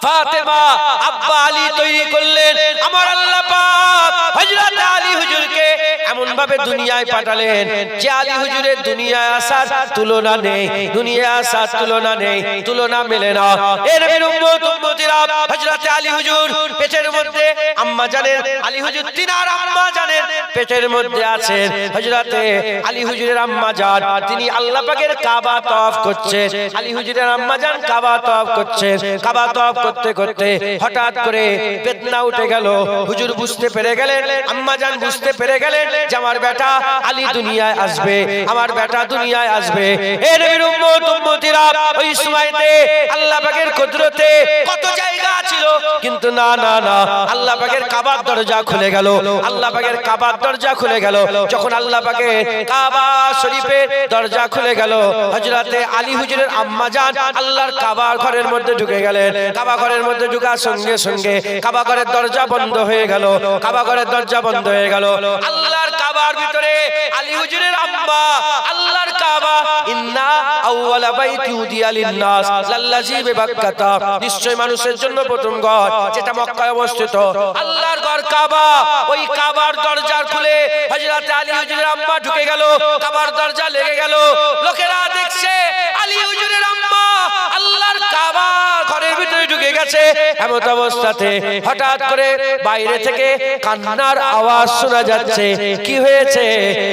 ফাতেমা আব্বা আলী তৈরি করলেন। আমার আল্লাহ পাক হযরত আলী হুজুরকে এমন ভাবে দুনিয়ায় পাঠালেন যে আলী হুজুরের দুনিয়ায় আসার তুলনা নেই, দুনিয়ায় আসার তুলনা নেই, তুলনা মেলে না। এর উম্মত উম্মতিরা, হযরত আলী হুজুর পেটের মধ্যে আম্মা জানের আলী হুজুর তিনার আম্মা জানের পেটের মধ্যে আছেন হযরতে আলী হুজুরের আম্মা জান, তিনি আল্লাহ পাকের কাবা তওয়াফ করছেন। আলী হুজুরের আম্মা জান কাবা তওয়াফ করছেন। কাবা তওয়াফ করতে করতে হঠাৎ করে বেদনা উঠে গেল। হুজুর বুঝতে পেরে গেলেন, আম্মা জান বুঝতে পেরে গেলেন যে আমার বেটা আলী দুনিয়ায় আসবে, আমার বেটা দুনিয়ায় আসবে। এ নবীর উম্মত উম্মতিরা, ওই সময়তে আল্লাহ পাকের কুদরতে কত জায়গা ছিল, কিন্তু না না না, আল্লাহ পাকের কাবার দরজা খুলে গেল। আল্লাহ পাকের কাবার দরজা খুলে গেল। যখন আল্লাহ পাকের কাবা শরীফের দরজা খুলে গেল, হযরতে আলী হুজুরের আম্মা জান আল্লাহর কাবার ঘরের মধ্যে ঢুকে গেলেন। কাবা ঘরের মধ্যে ঢোকার সঙ্গে সঙ্গে কাবা ঘরের দরজা বন্ধ হয়ে গেল। কাবা ঘরের দরজা বন্ধ হয়ে গেল। আল্লাহর কাবার ভিতরে আলী হুজুরের আম্মা, আল্লাহর কাবা, ইন্না আউওয়ালা বাইতি উদিয়া লিন-নাস লাল্লাযী বিবাক্কাতা, নিশ্চয় মানুষের জন্য প্রথম ঘর যেটা মক্কায় অবস্থিত, আল্লাহর ঘর কাবা। ওই কাবার দরজা খুলে হযরত আলী হুজুরের আম্মা ঢুকে গেল। কাবার দরজা লেগে গেল। লোকেরা দেখছে আলী হুজুরের আম্মা আল্লাহর কাবা ঘরের ভিতরে ঢুকে গেছে। এমন অবস্থাতে হঠাৎ করে বাইরে থেকে কান্নার আওয়াজ শোনা যাচ্ছে। কি হয়েছে?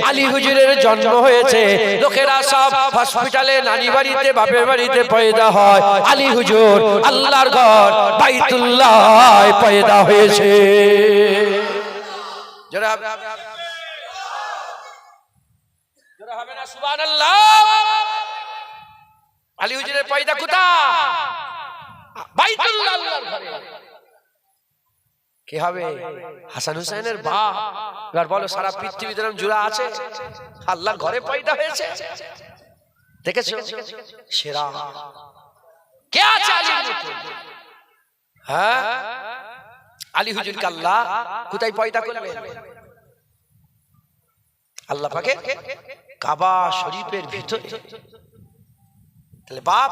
আলী হুজুরের জন্ম হয়েছে। লোকেরা সব হসপিটালে, নানি বাড়িতে, বাপের বাড়িতে পয়দা হয়। আলী হুজুর আল্লাহর ঘর বাইতুল্লাহ পয়দা হয়েছে। জোরে হবে না সুবহানাল্লাহ? আলী হুজুরের পয়দা কোথায়? বাইতুল্লাহ, আল্লাহর ঘরে। কি হবে? হাসান হুসাইনের বাপ। এবার বলো, সারা পৃথিবীতে এরকম জোড়া আছে? আল্লাহর ঘরে পয়দা হয়েছে। দেখেছো? সেরা কে আছে? আলীর মতো। হ্যাঁ, আলী হুজুরকে আল্লাহ কোথায় পয়দা করবেন? আল্লাহ পাকে কাবা শরীফের ভিতরে। তাহলে বাপ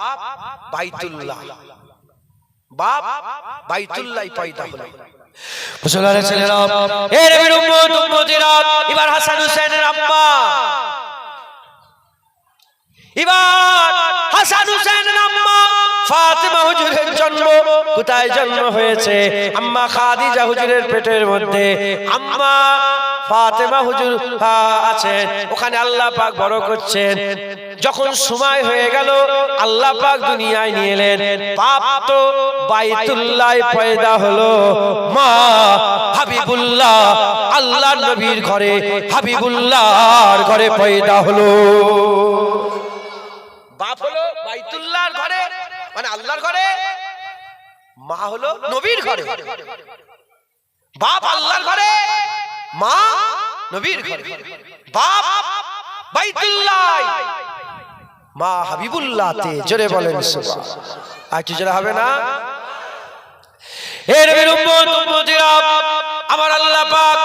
বাইতুল্লাহ, বাপ বাইতুল্লাহ পয়দা হলো। মুসলমানের ছেলেরা, এ নবীর উম্মত উম্মতিরা, এবার হাসান হুসাইনের আম্মা, এবার হাসান হুসাইনের আম্মা ফাতেমা হুজুরের জন্ম কোথায় জন্ম হয়েছে? আম্মা খাদিজা হুজুরের পেটের মধ্যে আম্মা ফাতেমা হুজুর আছেন, ওখানে আল্লাহ পাক বড় করছেন। যখন সময় হয়ে গেল, আল্লাহ পাক দুনিয়ায় নিয়ে এলেন। বাপ তো বাইতুল্লাহ পয়দা হলো, মা হাবিবুল্লাহ আল্লাহর নবীর ঘরে, হাবিবুল্লাহর ঘরে পয়দা হলো। বাপ হলো বাইতুল্লাহর ঘরে, মানে আল্লাহর ঘরে, মা হলো নবীর ঘরে। বাপ আল্লাহর ঘরে, মা নবীর ঘরে। বাপ বাইতুল্লাহ, মা হাবিবুল্লাহতে। জোরে বলেন সুবহানাল্লাহ। আর কি জোরে হবে না? এর নবীর উম্মত উম্মতিরা, আমার আল্লাহ পাক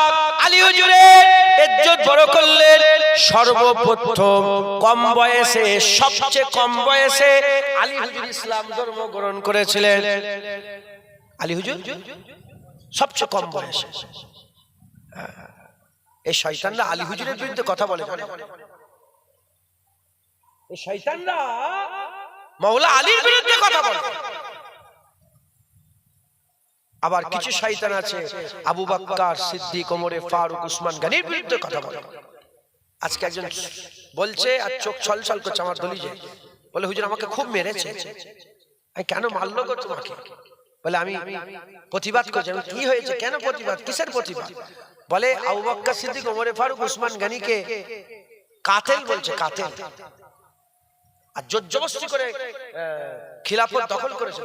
আলী হুজুরের ইজ্জত বড় করলেন। সর্বপ্রথম কম বয়সে, সবচেয়ে কম বয়সে আলী হুজুর ইসলাম ধর্ম গ্রহণ করেছিলেন। আলী হুজুর সবচেয়ে কম বয়সে। এই শয়তানরা আলী হুজুরের বিরুদ্ধে কথা বলে। এই শয়তানরা মাওলা আলীর বিরুদ্ধে কথা বলে। আবার কিছু শয়তান আছে আবু বকর সিদ্দিক, ওমর ফারুক, উসমান গনির বিরুদ্ধে কথা বলে। আজকে একজন বলছে, আর চোখ ছলছল করছে আমার দলিজে, বলে হুজুর আমাকে খুব মেরেছে। আমি কেন মারলো গো তোমাকে? বলে আমি প্রতিবাদ করছি। কি হয়েছে? কেন প্রতিবাদ? কিসের প্রতিবাদ? বলে আবু বকর সিদ্দিক, ওমর ফারুক, উসমান গনিকে কাতেল বলছে, কাতেল। আর জোর জবরদস্তি করে খিলাফত দখল করেছে।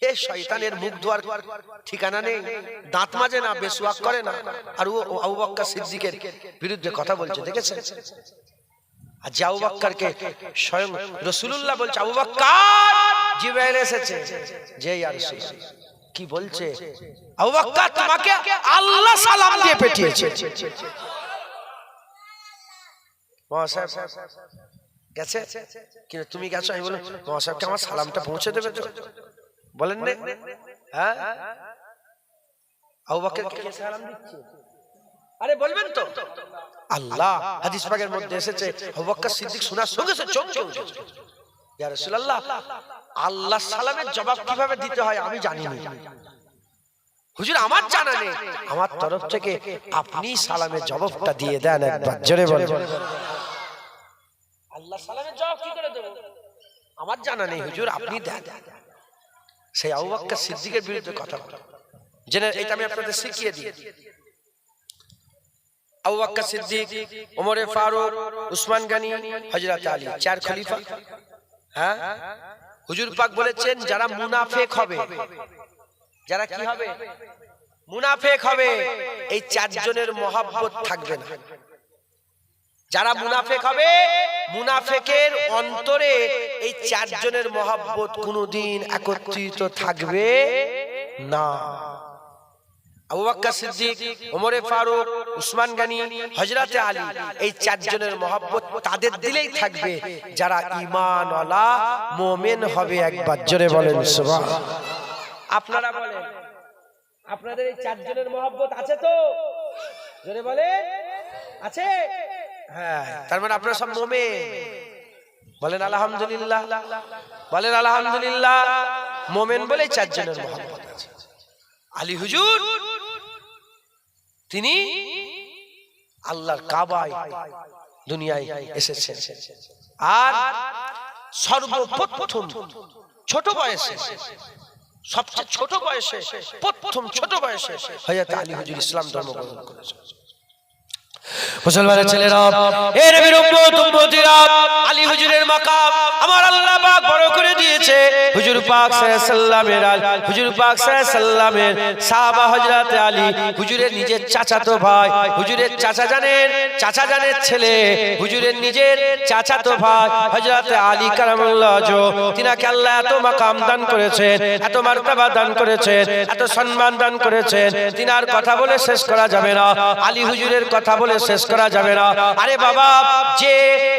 এ শয়তানের মুখ ধোয়ার ঠিকানা নেই, দাঁত মাজে না, বেসওয়াক করে না, আর ও আবু বকর সিদ্দিকের বিরুদ্ধে কথা বলছে। দেখেছেন? আর যে আবু বকরকে স্বয়ং রাসূলুল্লাহ বলছে, আবু বকর জিবরাইল এসেছে, যে ইয়া রাসূলুল্লাহ কি বলছে? আবু বকর তোমাকে আল্লাহ সালাম দিয়ে পাঠিয়েছে। মহাসাব গেছে, কিন্তু তুমি গেছো? আমি বলি মহাসাবকে আমার সালামটা পৌঁছে দেবে তো? বলেন না? হ্যাঁ, আবু বকরকে কে সালাম দিচ্ছে? আরে বলবেন তো? আল্লাহ হাদিস পাকের মধ্যে এসেছে, আবু বকর সিদ্দিক শোনার সঙ্গে সঙ্গে চমকে উঠেছে, ইয়া রাসূলুল্লাহ আল্লাহ সালামের জবাব কিভাবে দিতে হয় আমি জানি না। হুজুর আমার জানা নেই, আমার তরফ থেকে আপনি সালামের জবাবটা দিয়ে দেন একবার জোরে বলেন। আল্লাহ সালামের জবাব কি করে দেব? আমার জানা নেই হুজুর, আপনি দেন। সেই আবু বকর সিদ্দিকের বিরুদ্ধে কথা বলে জেনে এটা আমি আপনাদের শিখিয়ে দিই। আবু বকর সিদ্দিক, ওমরে ফারুক, উসমান গনি, হযরত আলী, চার খলিফা। হ্যাঁ, হুজুর পাক বলেছেন যারা মুনাফিক হবে, যারা কি হবে? মুনাফিক হবে, এই চারজনের মহব্বত থাকবে না। যারা মুনাফিক হবে, মুনাফিকের অন্তরে এই চারজনের মহব্বত কোনোদিন একত্রিত থাকবে না। আবু বকর সিদ্দিক, ওমরে ফারুক, উসমান গনি, হযরত আলী, এই চারজনের মহব্বত তাদের দিলেই থাকবে যারা ঈমানওয়ালা মুমিন হবে। একবার জোরে বলেন সুবহানাল্লাহ। আপনারা বলেন আপনাদের এই চারজনের মহব্বত আছে তো? জোরে বলেন আছে? হ্যাঁ, তার মানে আপনারা সব মুমিন। বলেন আলহামদুলিল্লাহ, বলেন আলহামদুলিল্লাহ। মুমিন বলে চারজনের মহব্বত আছে। আলী হুজুর তিনি আল্লাহর কাবায় দুনিয়ায় এসেছেন, আর সর্বপ্রথম ছোট বয়সে, সবচেয়ে ছোট বয়সে, প্রথম ছোট বয়সে হযরত আলী হুজুর ইসলাম ধর্ম গ্রহণ করেছেন। মুসলমানের ছেলেরা, এ নবীর উম্মত উম্মতিরা, আলী হুজুরের মাকাম আমার আল্লাহ পাক বড় করে দিয়েছে। হুজুর পাক সাল্লাল্লাহু আলাইহি ওয়াসাল্লামের হুজুর পাক সাল্লাল্লাহু আলাইহি ওয়াসাল্লামের সাহাবা হযরত আলী হুজুরের নিজের চাচাতো ভাই, হুজুরের চাচা জানের ছেলে, হুজুরের নিজের চাচাতো ভাই হযরত আলী কারামাল্লাহু ওয়াজহু, তিনাকে আল্লাহ এত মাকাম দান করেছেন, এত মার্তবা দান করেছেন, এত সম্মান দান করেছেন, তিনার কথা বলে শেষ করা যাবে না। আলী হুজুরের কথা বলে শেষ করা যাবে না। আরে বাবা, যে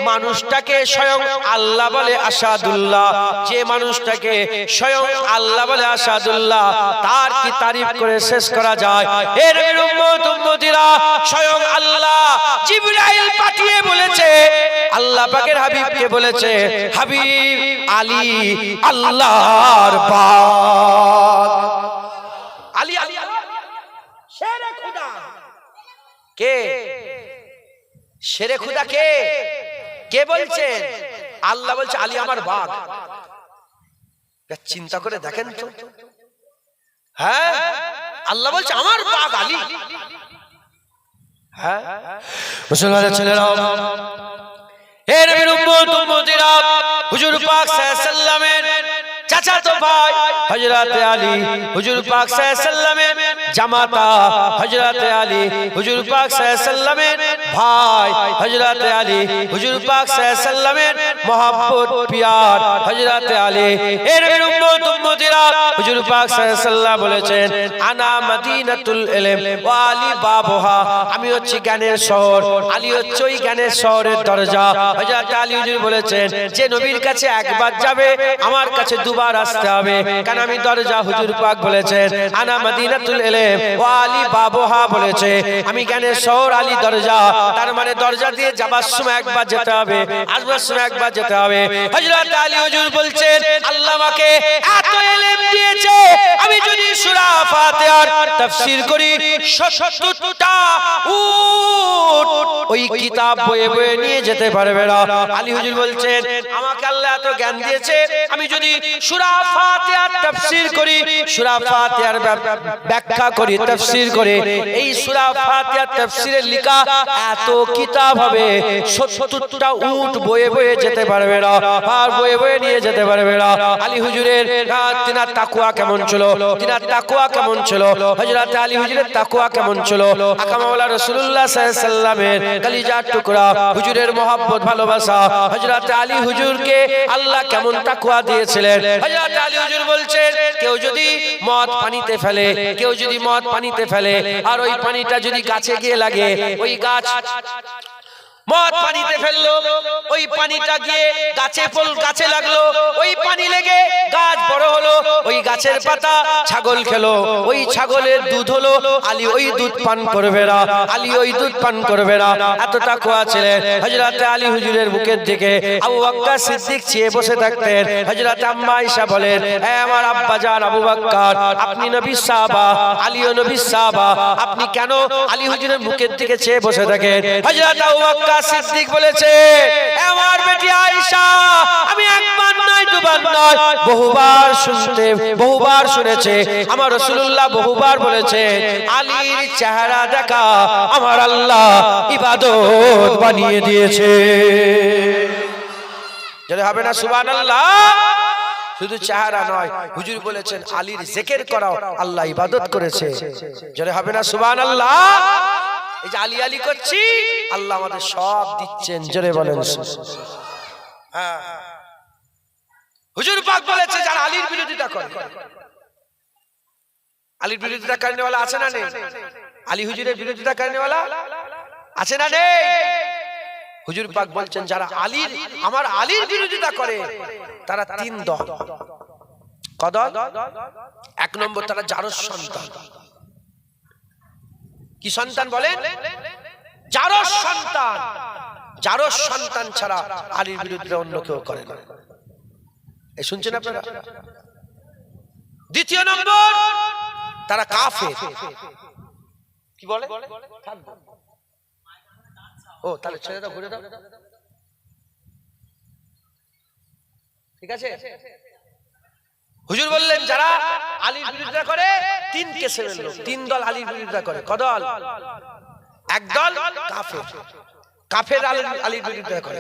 মানুষটাকে স্বয়ং আল্লাহ বলে আসাদুল্লাহ, যে মানুষটাকে স্বয়ং আল্লাহ বলে আসাদুল্লাহ, তার কি তারিফ করে শেষ করা যায়? এ নবীর উম্মত উম্মতিরা, স্বয়ং আল্লাহ জিবরাইল পাঠিয়ে বলেছে, আল্লাহ পাকের হাবিবকে বলেছে, হাবিব আলী আল্লাহর পাক। আলী আলী শেরে খুদা কে? শেরে খুদা কে? কে বলছে? আল্লাহ বলছে আলী আমার বাঘ। চিন্তা করে দেখেন তো। হ্যাঁ, আল্লাহ বলছে আমার বাঘ আলী। হ্যাঁ, মুসলমানের ছেলেরা, হে নবীর উম্মত উম্মতিরা, হুজুর পাক সাল্লাল্লাহু আলাইহি ওয়াসাল্লামের চাচাতো ভাই হযরত আলী, হুজুর পাক সাল্লাল্লাহু আলাইহি ওয়াসাল্লামের জামাতা হযরত আলী, হুজুর পাক সাল্লাল্লাহু আলাইহি ওয়াসাল্লামের ভাই হযরত আলী, হুজুর পাক সাল্লাল্লাহু আলাইহি ওয়াসাল্লামের মহব্বত পিয়ার হযরত আলী। এর নবীর উম্মত উম্মতিরা, হুজুর পাক সাল্লাল্লাহু আলাইহি ওয়াসাল্লাম বলেছেন, আনা মদিনাতুল ইলম ওয়া আলী বাবুহা, আমি হচ্ছি জ্ঞানের শহর, আলী হচ্ছে ওই জ্ঞানের শহরের দরজা। হযরত আলী হুজুর বলেছেন, যে নবীর কাছে একবার যাবে আমার কাছে দুবার আসতে হবে, কারণ আমি দরজা। হুজুর পাক বলেছেন, আনা মদিনাতুল ইলম ওয়া আলী বাবুহা, বলেছে আমি জ্ঞানের শহর, আলী দরজা। তার মানে দরজা দিয়ে যাবার সময় একবার যেতে হবে, আসবার সময় একবার যেতে হবে। হযরত আলী হুজুর বলছেন, আল্লাহ আমাকে এত ইলম দিয়েছে, আমি যদি সূরা ফাতিহার তাফসীর করি ৭০টা উট ওই কিতাব বয়ে বয়ে নিয়ে যেতে পারবে না। আলী হুজুর বলছেন, আমাকে আল্লাহ এত জ্ঞান দিয়েছে, আমি যদি সূরা ফাতিহার তাফসীর করি, সূরা ফাতিহার ব্যাখ্যা করি, তাফসীর করে, এই সূরা ফাতিহার তাফসীরের লেখা এত কিতাব হবে, ৭০টা উট বয়ে বয়ে যেতে পারবে না, আর বয়ে বয়ে নিয়ে যেতে পারবে না। আলী হুজুরের তিনার তাকওয়া কেমন ছিল, তিনার তাকওয়া কেমন ছিল, হযরত আলী হুজুরের তাকওয়া কেমন ছিল, আকা মাওলা রাসূলুল্লাহ সাল্লাল্লাহু আলাইহি ওয়াসাল্লামের কলিজার টুকরা হুজুরের মহব্বত ভালোবাসা, হযরত আলী হুজুরকে আল্লাহ কেমন তাকওয়া দিয়েছিলেন। হযরত আলী হুজুর বলছেন, কেউ যদি মদ পানিতে ফেলে, কেউ যদি মদ পানিতে ফেলে, আর ওই পানিটা যদি গাছে গিয়ে লাগে, ওই গাছ মদ পানিতে ফেললো, ওই পানিটা গিয়ে গাছে লাগলো, ওই পানি লেগে গাছ বড় হলো, ওই গাছের পাতা ছাগল খেলো, ওই ছাগলের দুধ হলো, আলী ওই দুধ পান করবে না, আলী ওই দুধ পান করবে না। এত তাকওয়া ছিলেন হযরত আলী হুজুরের বুকের দিকে আবু বকর সিদ্দিক চেয়ে বসে থাকতেন। হযরত আম্মা আয়েশা বলেন, হে আমার আব্বা জান আবু বকর, আপনি নবীর সাহাবা, আলীও নবীর সাহাবা, আপনি কেন আলী হুজুরের বুকের দিকে চেয়ে বসে থাকেন? হযরত আবু বকর সিদ্দিক বলেছে, আমার বেটি আয়েশা, আমি একবার নয় দুবার নয় বহুবার শুনেছে আমার রাসূলুল্লাহ বহুবার বলেছে, আলীর চেহারা দেখা আমার আল্লাহ ইবাদত বানিয়ে দিয়েছে। যদি হবে না সুবহানাল্লাহ। শুধু চেহারা নয়, হুজুর বলেছেন আলীর জিকির করাও আল্লাহ ইবাদত করেছে। যদি হবে না সুবহানাল্লাহ। এই যে আলী আলী করছি, আল্লাহ আমাদের সব দিচ্ছেন। জোরে বলেন হ্যাঁ। হুজুর পাক বলেছে যারা আলীর বিরোধিতা করে, আলীর বিরোধিতা করেনেওয়ালা আছে না নেই? আলী হুজুরের বিরোধিতা করেনেওয়ালা আছে না নেই? হুজুর পাক বলছেন যারা আমার আলীর বিরোধিতা করে তারা তিন দল। কদল? এক নম্বর, তারা জারজ সন্তান। কি সন্তান বলেন? জারজ সন্তান। জারজ সন্তান ছাড়া আলীর বিরুদ্ধে অন্য কেউ করে না। এই শুনছেন আপনারা? দ্বিতীয় নম্বর, তারা কাফের। কি বলে? ও তাহলে ছেড়ে দাও, ঘুরে দাও, ঠিক আছে। হুজুর বললেন যারা আলীর বিরোধিতা করে তিন কিসমের লোক, তিন দল আলীর বিরোধিতা করে। কদল? এক দল কাফের। কাফের আলীর বিরোধিতা করে।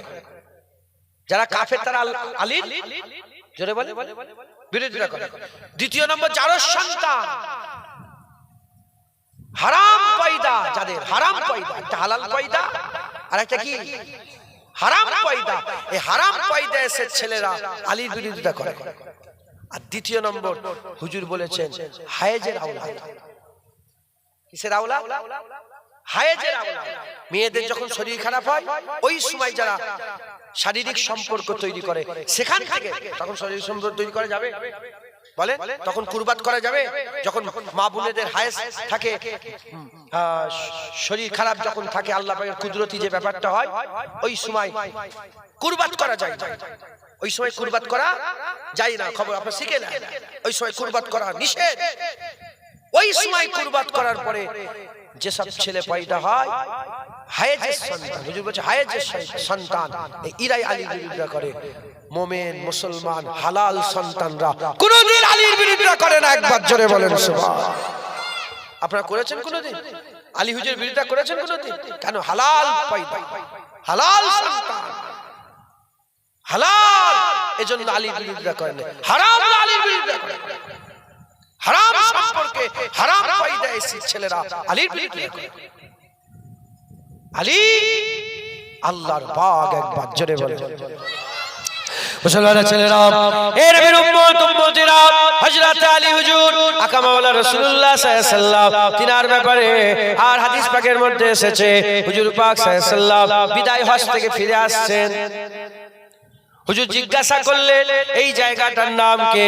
যারা কাফের তারা আলীর জোরে বলে বিরোধিতা করে। দ্বিতীয় নম্বর, জারজ সন্তান, হারাম পয়দা, যাদের হারাম পয়দা, একটা হালাল পয়দা আর একটা কি হারাম পয়দা। এই হারাম পয়দা এসে ছেলেরা আলীর বিরোধিতা করে। আর দ্বিতীয় নম্বর, হুজুর বলেছেন হায়েজের আওলাদ। কিসের আওলাদ? হায়েজের আওলাদ। মেয়েদের যখন শরীর খারাপ হয়, ওই সময় যারা শারীরিক সম্পর্ক তৈরি করে, সেখান থেকে তখন শারীরিক সম্পর্ক তৈরি করা যাবে? বলেন, তখন কুরবাত করা যাবে? যখন মা বোনেদের হায়েজ থাকে, শরীর খারাপ যখন থাকে, আল্লাহ পাকের কুদরতি যে ব্যাপারটা হয়, ওই সময় কুরবাত করা যায়। ওই সময় কুরবাত করা যায় না, খবর আপনারা শিখে না। ওই সময় কুরবাত করা নিষেধ। ওই সময় কুরবাত করার পরে যেসব ছেলে পয়দা হয়, হায়েজের সন্তান, হুজুর বলছে হায়েজের সন্তান, ইরাই আলীর বিরোধিতা করে। মোমেন মুসলমান হালাল সন্তানরা কোনদিন আলীর বিরোধিতা করে না। একবার জোরে বলেন সুবহানাল্লাহ। আপনারা করেছেন কোনদিন? আলী হুজুরের বিরোধিতা করেছেন কোনদিন? কেন? হালাল পয়দা, হালাল সন্তান, হালাল, এজন্য আলীর বিরোধিতা করেন। হারাম আলীর বিরোধিতা করে। হারাম সম্পর্কে হারাম পয়দা এসে ছেলেরা আলীর বিরোধিতা করে। আলী আল্লাহর বাগ। একবার জোরে বলেন মুসলমানের ছেলেরা, এ নবীর উম্মত উম্মতিরা, হযরত আলী হুজুর আকা মাওলানা রাসূলুল্লাহ সাল্লাল্লাহু আলাইহি ওয়াসাল্লাম তিনার ব্যাপারে আর হাদিস পাকের মধ্যে এসেছে, হুজুর পাক সাল্লাল্লাহু আলাইহি ওয়াসাল্লাম বিদায় হজ থেকে ফিরে আসছেন। হুজুর জিজ্ঞাসা করলেন এই জায়গাটার নাম কি?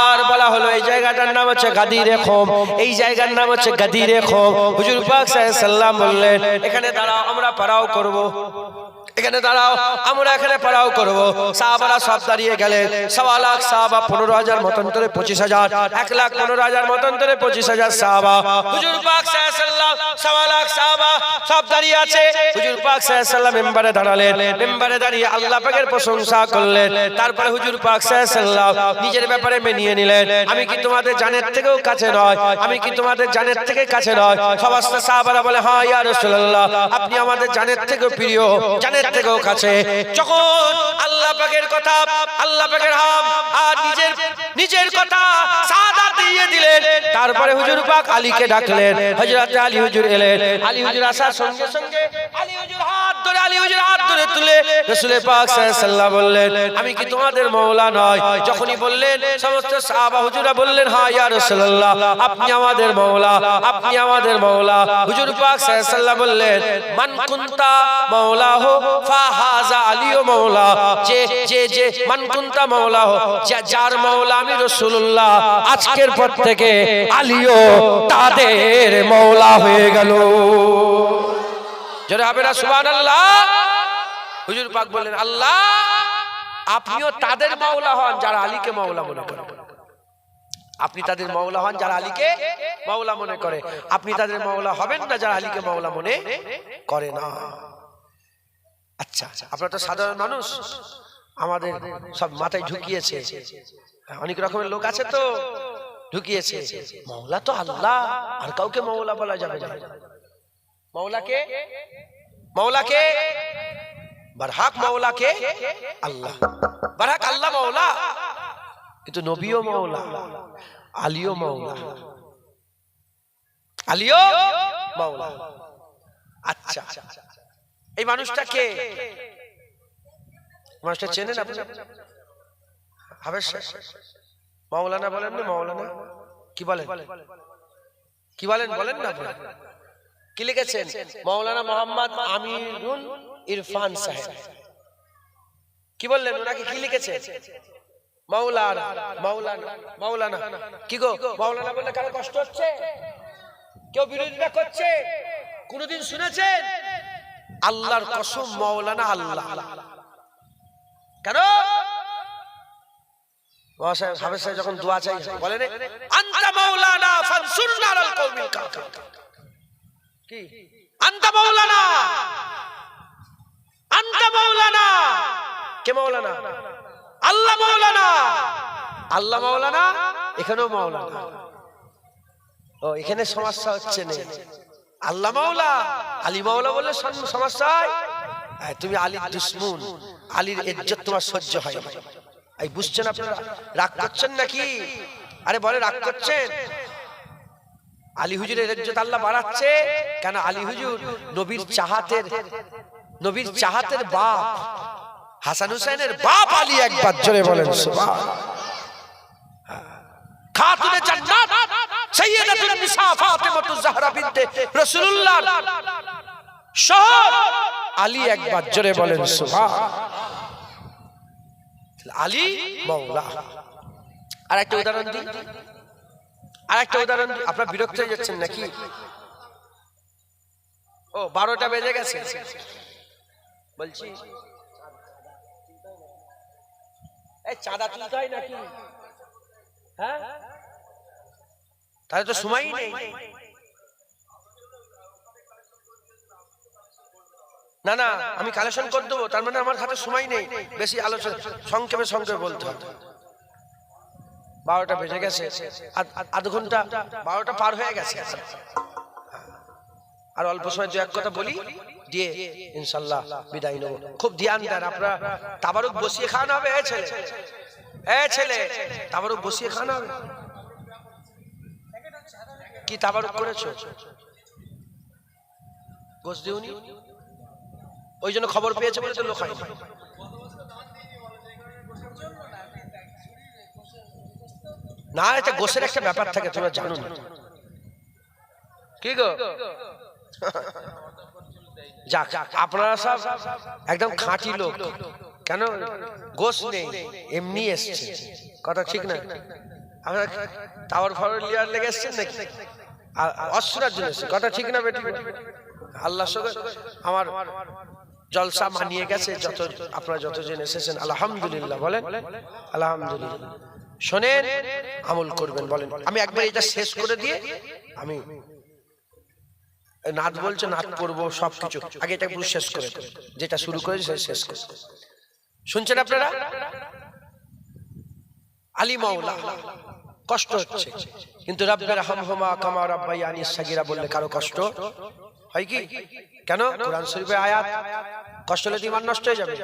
আর বলা হলো এই জায়গাটার নাম হচ্ছে গাদিরে খোম। এই জায়গার নাম হচ্ছে গাদিরে খোম। হুজুর পাক সাল্লাল্লাহু আলাইহি ওয়াসাল্লাম বললেন, এখানে দাঁড়াও, আমরা পারাও করব। এখানে দাঁড়াও, আমরা এখানে পারাও করব। সাহাবারা সব দাঁড়িয়ে গেলেন। ১.৫ লাখ সাহাবা, ১৫,০০০ মতান্তরে ২৫,০০০, ১,১৫,০০০ মতান্তরে ২৫,০০০ সাহাবা। হুজুর পাক সাল্লাল্লাহু আলাইহি ওয়াসাল্লাম ১.৫ লাখ সাহাবা সব দাঁড়িয়ে আছে। হুজুর পাক সাল্লাল্লাহু আলাইহি ওয়াসাল্লাম মিম্বারে দাঁড়ালেন। মিম্বারে দাঁড়িয়ে আল্লাহ পাকের প্রশংসা করলেন। তারপরে হুজুর পাক সাল্লাল্লাহু আলাইহি ওয়াসাল্লাম নিজের ব্যাপারে মেনিয়ে নিলেন, আমি কি তোমাদের জানের থেকেও কাছে নয়? আমি কি তোমাদের জানের থেকে কাছে নয়? সমস্ত সাহাবারা বলে, হ্যাঁ ইয়া রাসূলুল্লাহ, আপনি আমাদের জানের থেকেও প্রিয়, জানের থেকেও কাছে। যখন আল্লাহ পাকের কথা, আল্লাহ পাকের হাম আর নিজের কথা সাদা দিয়ে দিলেন, তারপরে হুজুর পাক আলীকে ডাকলেন। হযরত আলী হুজুর এলেন। আলী হুজুর আসার সঙ্গে সঙ্গে আলী হুজুর হাত ধরে আলী হুজুর হাত ধরে তুলে রাসূল পাক সাল্লাল্লাহু আলাইহি ওয়াসাল্লাম বললেন আমি কি তোমাদের মাওলা নয়? যখনই বললেন সমস্ত সাহাবা হুজুরা বললেন হ্যাঁ ইয়া রাসূলুল্লাহ আপনি আমাদের মাওলা, আপনি আমাদের মাওলা। হুজুর পাক সাল্লাল্লাহু আলাইহি ওয়াসাল্লাম বললেন মান কুনতা মাওলাহু ফাহাযা আলীও মাওলা, যে মান কুনতা মাওলাহু, যার মাওলা আমি রাসূলুল্লাহ, আজকের পর থেকে আলীও তাদের মাওলা হয়ে গেল। জোরে হবে না সুবহানাল্লাহ? হুজুর পাক বললেন আল্লাহ আপনিও তাদের মাওলা হন যারা আলীকে মাওলা মনে করে। আপনি তাদের মাওলা হন যারা আলীকে মাওলা মনে করে, আপনি তাদের মাওলা হবেন না যারা আলীকে মাওলা মনে করে না। আচ্ছা আপনারা তো সাধারণ মানুষ, আমাদের সব মাথায় ঢুকিয়েছে, অনেক রকমের লোক আছে তো ঢুকিয়েছে মাওলা তো আল্লাহ, আর কাউকে মাওলা বলা যাবে না। মাওলাকে বারহাক মাওলাকে আল্লাহ, বারহাক আল্লাহ মাওলা, কিন্তু নবীও মাওলা, আলীও মাওলা, আলীও মাওলা। আচ্ছা এই মানুষটাকে, মানুষটা চেনেন আপনি? হাবেশ মাওলানা বলেন না? মাওলানা কি বলেন? কি বলেন বলেন না? কি লিখেছেন? মাওলানা মোহাম্মদ আমিনুল ইরফান সাহেব। কি বললেন? ওনাকে কি লিখেছেন? মাওলানা মাওলানা মাওলানা। কি গো মাওলানা বললে কারো কষ্ট হচ্ছে? কেউ বিরোধিতা করছে? কোনদিন শুনেছেন? আল্লাহর কসম মাওলানা আল্লাহ। কেন? হাফেজ সাহেব যখন দোয়া চাই বলেন আনতা মাওলানা ফানসুরনা আলাল কওমিল কাফির। কি আনতা মাওলানা? আনতা মাওলানা। কে মাওলানা? আল্লাহ মাওলানা। আল্লাহ মাওলানা, এখানেও মাওলানা। ও এখানে সমস্যা হচ্ছে না। আল্লাহ মাওলা, আলী মাওলা বললে সমস্যা হয়। তুমি আলীর দুশমন, আলীর ইজ্জত তোমার সহ্য হয় না। এই বুঝছেন আপনারা? রাগ করছেন নাকি? আরে বলে রাগ করছেন? আলী হুজুরের ইজ্জত আল্লাহ বাড়াচ্ছে কেন? আলী হুজুর নবীর চাহাতের বাপ, হাসান হুসাইনের বাপ আলী। একবার জোরে বলেন সুবহানাল্লাহ। খাতুনে জান্নাত সাইয়্যিদাতুন নিসা ফাতিমাতুজ জাহরা বিনতে রাসূলুল্লাহ শহর আলী। একবার জোরে বলেন সুবহানাল্লাহ। আলী মাওলা। আরেকটা উদাহরণ দিই, আপনারা বিরক্ত হয়ে যাচ্ছেন নাকি? ও 12টা বেজে গেছে বলছি। এই চাঁদা তুলতে হয় নাকি? হ্যাঁ তাহলে তো সময়ই নেই। না না আমি কালেকশন করে দেবো, তার মানে আমার হাতে সময় নেই। বেশি আলোচনা সংক্ষেপে বলতে হবে। 12টা বেজে গেছে, আধ ঘন্টা, 12টা পার হয়ে গেছে। আর অল্প সময় দু এক কথা বলি দিয়ে ইনশাল্লাহ বিদায় নেব। খুব ধ্যান দেন আপনারা। তাবারুক বসিয়ে খাওয়ানো হবে। ছেলে তাবারুক বসিয়ে খাওয়ানো হবে। কি তাবারুক করেছো? গোশ দিওনি? ওই জন্য খবর পেয়েছে বলে তো লোক হয় না। এটা গোশের একটা ব্যাপার থাকে, তোমরা জানো না? কি গো যাক, আপনারা সব একদম খাঁটি লোক। কেন? গোশ নেই, এমনি এসছে। কথা ঠিক না? আপনারা টাওয়ার ফাওয়ার লিয়ার লেগে এসছেন নাকি? অস্ত্রের জন্য এসছে। কথা ঠিক না বেটি? আল্লাহর সঙ্গে আমার জলসা মানিয়ে গেছে। আপনারা যতজন এসেছেন আলহামদুলিল্লাহ বলেন আলহামদুলিল্লাহ। শোনেন, আমল করবেন বলেন। আমি একবার এটা শেষ করে দিয়ে আমি নাত বলছে, নাত পড়বো সবকিছু। আগে এটা পুরো শেষ করে, যেটা শুরু করেছি সেটা শেষ করে। শুনছেন আপনারা? আলী মাওলা। কষ্ট হচ্ছে, কিন্তু রাব্বির হামহুমা কামা রাব্বায়ানি সাগীরা বললে কারো কষ্ট হয় কি? কেন? কোরআন শরীফের আয়াত। কষ্ট হলে ঈমান নষ্ট হয়ে যাবে।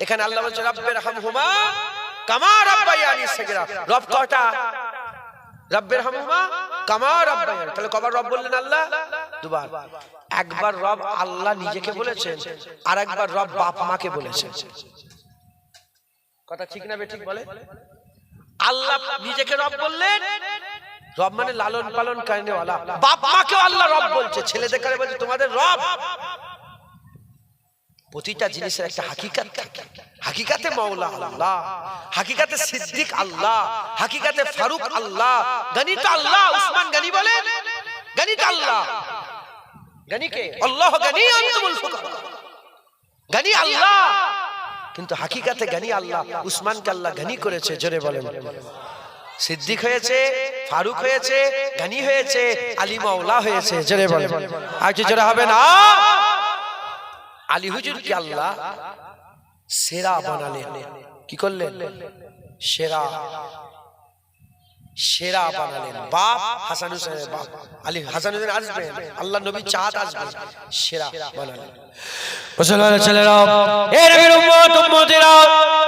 এখানে আল্লাহ বলছে রাব্বির হামহুমা কামা রাব্বায়ানি সাগীরা। রব কয়টা? রাব্বির হামহুমা কামা রাব্বায়ানি। তাহলে কবার রব বললেন আল্লাহ? দুবার। একবার রব আল্লাহ নিজেকে বলেছেন, আর একবার রব বাপ মাকে বলেছেন। কথা ঠিক না বেঠিক বলে? আল্লাহ নিজেকে রব বললেন, রব মানে লালন পালন করনে ওয়ালা। বাপ মাকেও আল্লাহ রব বলছে, ছেলেদের কাছে বলছে তোমাদের রব। প্রতিটা জিনিসের একটা হাকিকাত থাকে। হাকিকাতে মাওলা আল্লাহ, হাকিকাতে সিদ্দিক আল্লাহ, হাকিকাতে ফারুক আল্লাহ, গণিত আল্লাহ। উসমান গনি বলেন গণিত আল্লাহ। গনি কে? আল্লাহ গনি, আনতুমুল ফুকারা। গনি আল্লাহ, কিন্তু হাকিকাতে গনি আল্লাহ। উসমানকে আল্লাহ গনি করেছে, জোরে বলেন। সিদ্দিক হয়েছে, ফারুক হয়েছে, গনি হয়েছে, আলী মাওলা হয়েছে, জোরে বলেন। আর কি জোরে হবে না? আলী হুজুর কি আল্লাহ সেরা বানালেন। কি করলেন? সেরা, সেরা বানালেন। বাপ হাসান হুসেনের বাপ আলী, হাসান হুসেন আসবেন, আল্লাহ নবী চাঁদ আসবেন, সেরা বানালেন। মুসলমানের ছেলেরা, এ নবীর উম্মত উম্মতিরা,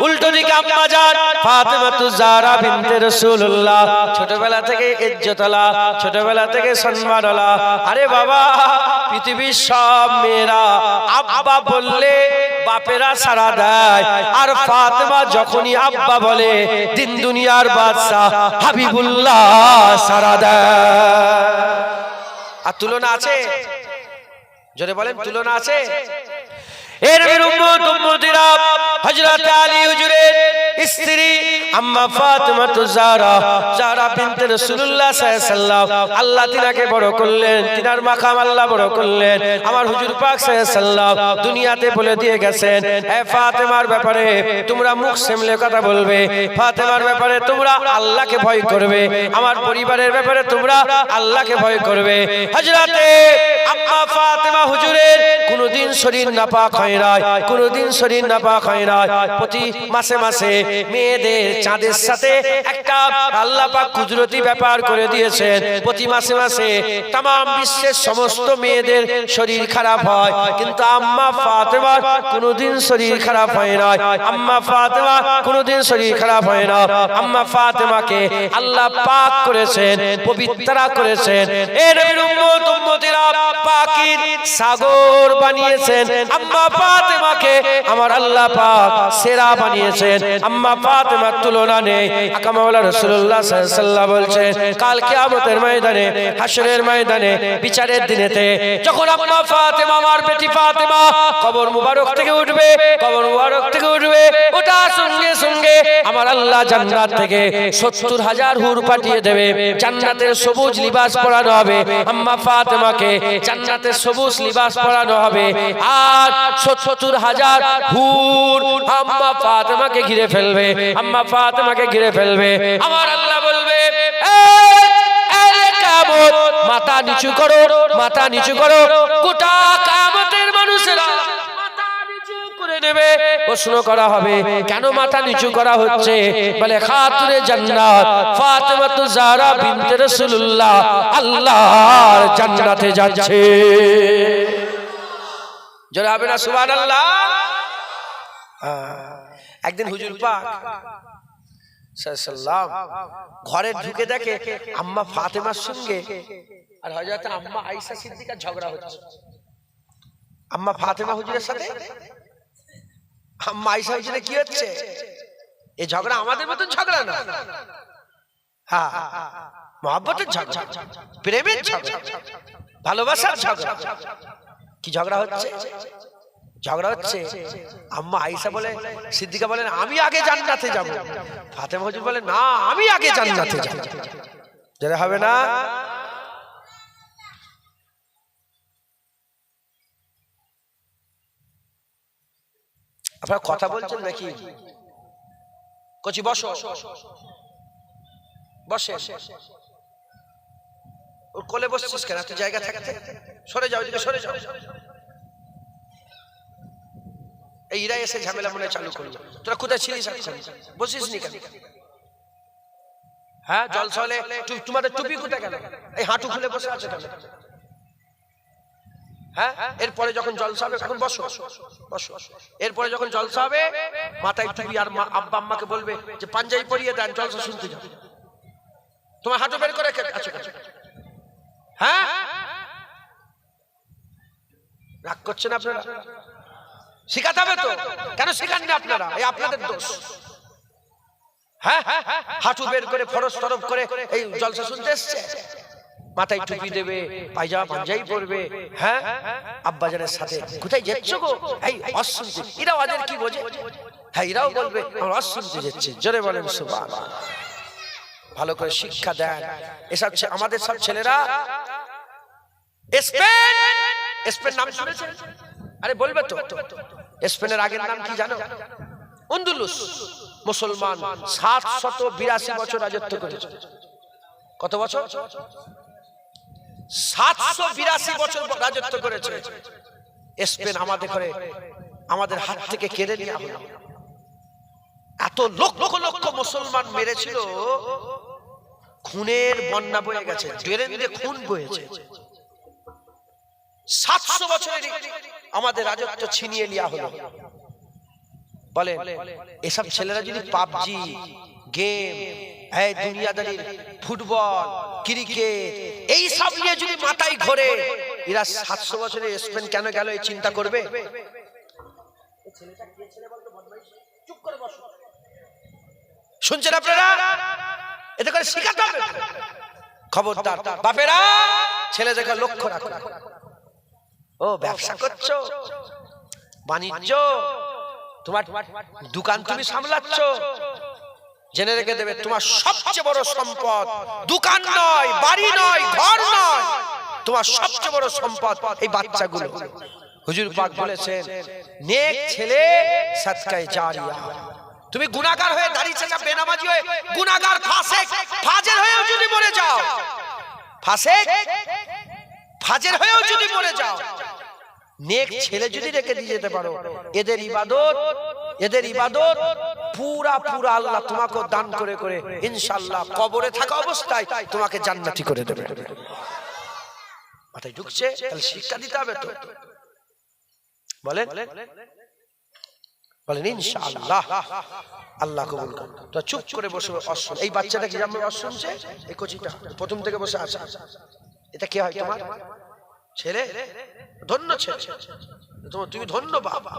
উল্টো দিকে আম্মা জান ফাতেমাতুজ জাহরা বিনতে রাসূলুল্লাহ, ছোটবেলা থেকে ইজ্জতওয়ালা, ছোটবেলা থেকে সম্মানওয়ালা। আরে বাবা, পৃথিবীর সব মেয়েরা আব্বা বললে বাপেরা সাড়া দেয়, আর ফাতেমা যখনই আব্বা বলে দিন দুনিয়ার বাদশা হাবিবুল্লাহ সাড়া দেয়। আর তুলনা আছে? জোরে বলেন, তুলনা আছে? এর নবীর উম্মত উম্মতিরা, হযরত আলী হুজুরের স্ত্রী আম্মা ফাতেমাতুজ জাহরা, জাহরা বিনতে রাসূলুল্লাহ সাল্লাল্লাহু আলাইহি ওয়াসাল্লাম, আল্লাহ তিনাকে বড় করলেন, তিনার মাকাম আল্লাহ বড় করলেন। আমার হুজুর পাক সাল্লাল্লাহু আলাইহি ওয়াসাল্লাম দুনিয়াতে বলে দিয়ে গেছেন, হে ফাতেমার ব্যাপারে তোমরা মুখ সামলে কথা বলবে, ফাতেমার ব্যাপারে তোমরা আল্লাহকে ভয় করবে, আমার পরিবারের ব্যাপারে তোমরা আল্লাহকে ভয় করবে। হযরতে আম্মা ফাতেমা হুজুরের কোনদিন শরীর নাপাক হয় না, কোনদিন শরীর নাপাক হয় না। প্রতি মাসে মাসে মেয়েদের চাঁদের সাথে একটা আল্লাহ পাক কুদরতি ব্যাপার করে দিয়েছেন। প্রতি মাসে মাসে তাম বিশ্বের সমস্ত মেয়েদের শরীর খারাপ হয়, কিন্তু আম্মা ফাতেমার কোনদিন শরীর খারাপ হয় না। আম্মা ফাতেমা কোনদিন শরীর খারাপ হয় না। আম্মা ফাতেমাকে আল্লাহ পাক করেছেন, পবিত্রা করেছেন। এর নবীর উম্মত উম্মতিরা, পাকির সাগর বানিয়েছেন। আম্মা ফাতেমাকে আমার আল্লাহ পাক সেরা বানিয়েছেন। আম্মা ফাতেমার তুলনা নেই। আকা মাওলা রাসূলুল্লাহ সাল্লাল্লাহু আলাইহি ওয়াসাল্লাম বলছেন, কাল কিয়ামতের ময়দানে, হাশরের ময়দানে, বিচারের দিনেতে যখন আম্মা ফাতেমা, আমার বেটি ফাতেমা কবর মুবারক থেকে উঠবে, কবর মুবারক থেকে উঠবে, ওটার সঙ্গে সঙ্গে আমার আল্লাহ জান্নাত থেকে ৭০,০০০ হুর পাঠিয়ে দেবে। জান্নাতের সবুজ লিবাস পরানো হবে আম্মা ফাতেমাকে, জান্নাতের সবুজ লিবাস পরানো হবে, আর ৭০,০০০ হুর আম্মা ফাতেমাকে ঘিরে ফেলবে, আম্মা ফাতেমাকে ঘিরে ফেলবে। আমার আল্লাহ বলবে, মাথা নিচু করো, মাথা নিচু করো। গোটা কিয়ামতের মানুষেরা মাথা নিচু করে নেবে। প্রশ্ন করা হবে, কেন মাথা নিচু করা হচ্ছে? বলে, খাতুনে জান্নাত ফাতেমাতুজ জাহরা বিনতে রাসূলুল্লাহ আল্লাহর জান্নাতে যাচ্ছে। জোরে হবে না সুবহানাল্লাহ? একদিন হুজুর পাক সাল্লাল্লাহু ঘরে ঢুকে দেখে আম্মা ফাতেমার সঙ্গে আর হযরত আম্মা আয়েশা সিদ্দিকার ঝগড়া হচ্ছে। আম্মা ফাতেমা হুজুরের সাথে আম্মা আয়েশা হুজুরের কি হচ্ছে? এই ঝগড়া আমাদের মতন ঝগড়া না, হ্যাঁ, মহব্বতের ঝগড়া, প্রেমের ঝগড়া, ভালোবাসার ঝগড়া। কি ঝগড়া হচ্ছে? ঝগড়া হচ্ছে, আম্মা আয়েশা বলে, সিদ্দিকা বলেন আমি আগে জান্নাতে যাব, ফাতেমা হুজুর বলে না আমি আগে জান্নাতে যাব। যেটা হবে না? আপনারা কথা বলছেন নাকি? কচি বসো, বসে। ওর কোলে বসছিস কেন? তুই জায়গা থাকতে সরে যাও, এদিকে সরে যাও। এই ইরা এসে ঝামেলা মনে চালু করলো। তোরা কোথায় ছিলিস? বসিস নি কেন? হ্যাঁ, জলসা হলে তোমাদের টুপি কোথায় গেল? এই হাঁটু খুলে বসে আছে কেন? হ্যাঁ, এরপরে যখন জলসা হবে, এখন বসো বসো। এরপরে যখন জলসা হবে মাথায় টুপি, আর আব্বা আম্মাকে বলবে যে পাঞ্জাবি পরিয়ে দেন, জলসা শুনতে যাও। তোমার হাঁটু বের করে আছো, হ্যাঁ করছেন আপনারা? শিখাতে হবে তো, কেন শিখাননি আপনারা? এই আপনাদের দোষ। হ্যাঁ, হাঁটু বের করে ফরজ তরফ করে এই জলসা শুনতে এসছে, মাথায় টুপি দেবে, পায়জামা পাঞ্জাবি পরবে, হ্যাঁ, আব্বাজানের সাথে কোথায় যাচ্ছ গো? এই ওয়াজ শুনতে। এরাও আজের কি বোঝে? হ্যাঁ, এরাও বলবে আমরা ওয়াজ শুনতে যাচ্ছি। জোরে বলেন সুবহানাল্লাহ। ভালো করে শিক্ষা দেন। এসব আমাদের সব ছেলেরা স্পেন নাম শুনেছেন? আরে বলবে তো। স্পেনের আগের নাম কি জানো? আন্দালুস। মুসলমান 782 বছর রাজত্ব করেছে। কত বছর? 782 বছর রাজত্ব করেছে স্পেন। আমাদের হাত থেকে কেড়ে নিয়ে হলো। এত লক্ষ লক্ষ মুসলমান মেরেছিল, খুনের বন্যা বয়ে গেছে, ড্রেনে খুন বয়েছে। 700 বছরের আমাদের রাজত্ব ছিনিয়ে নেওয়া হলো। বলে এসব ছেলেরা যদি পাবজি গেম, এই দুনিয়াদারি, ফুটবল, ক্রিকেট এই সব নিয়ে যদি মাথায় ঘোরে, এরা 700 বছরের স্পেন কেন গেল এই চিন্তা করবে? শুনছেন আপনারা? এতে করে শিখাতে হবে। খবরদার বাপেরা, ছেলেদেরকে লক্ষ্য রাখো। ও ব্যবসা করছো, বাণিজ্য, তোমার দোকান তুমি সামলাচ্ছ, জেনে রেখে দেবে তোমার সবচেয়ে বড় সম্পদ দোকান নয়, বাড়ি নয়, ঘর নয়, তোমার সবচেয়ে বড় সম্পদ এই বাচ্চাগুলো। হুজুর পাক বলেছেন, নেক ছেলে সাদকায়ে জারিয়া। তুমি গুনাহগার হয়ে দাঁড়িয়েছে, বেনামাজি হয়ে, গুনাহগার ফাসিক ফাজের হয়েও যদি মরে যাও, ফাসিক ফাজের হয়েও যদি মরে যাও, নেক ছেলে যদি রেখে দিয়ে যেতে পারো, এদের ইবাদত পুরা আল্লাহ তোমাকে দান করে করে ইনশাআল্লাহ কবরে থাকা অবস্থায় তোমাকে জান্নাতি করে দেবে। মাথায় ঢুকছে? তাহলে শিক্ষা দিতে হবে তো। বলেন ইনশাআল্লাহ আল্লাহ কবুল করুন। তো চুপ করে বসে অশুন। এই বাচ্চাটা কি জানবে ওয়াজ শুনছে? এই কোচিটা প্রথম থেকে বসে আছে। এটা কি হয় তোমার ছেলে? ধন্য ছেলে, তুমি ধন্য বাবা।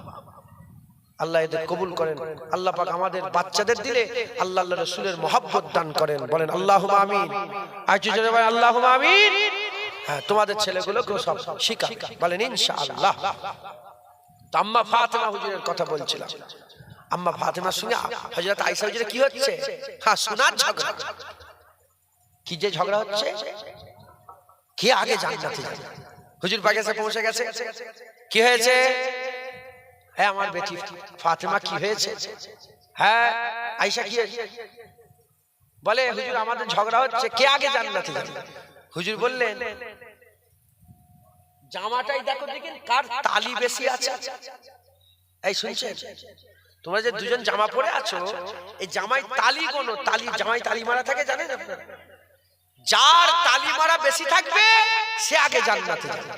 আল্লাহ এদের কবুল করেন। আল্লাহ পাক আমাদের বাচ্চাদের দিলে আল্লাহ রাসূলের মহব্বত দান করেন। বলেন আল্লাহুম্মা আমিন। আজ জোরে বলেন আল্লাহুম্মা আমিন। হ্যাঁ, তোমাদের ছেলেগুলোকে সব শিখা। বলেন ইনশাআল্লাহ। আম্মা ফাতেমা হুজুরের কথা বলছিলাম। আম্মা ফাতেমার সঙ্গে হযরত আয়েশা হুজুরের কি হচ্ছে? হ্যাঁ, সোনার ঝগড়া। কি যে ঝগড়া হচ্ছে? কে আগে জান্নাতে যাবে? হুজুর পাক এসে পৌঁছে গেছে। কি হয়েছে? হ্যাঁ, আমার বেটি ফাতেমা কি হয়েছে? হ্যাঁ, আয়েশা কি হয়েছে? বলে হুজুর আমাদের ঝগড়া হচ্ছে, কে আগে জান্নাতে যাবে? হুজুর বললেন, জামাটাই দেখো দেখেন কার তালি বেশি আছে। এই শুনছেন? তোমরা যে দুজন জামা পরে আছো, এই জামাই তালি কোনো জামাই তালি মারা থাকে জানেন আপনারা? যার তালি মারা বেশি থাকবে সে আগে জান্নাতে যাবে।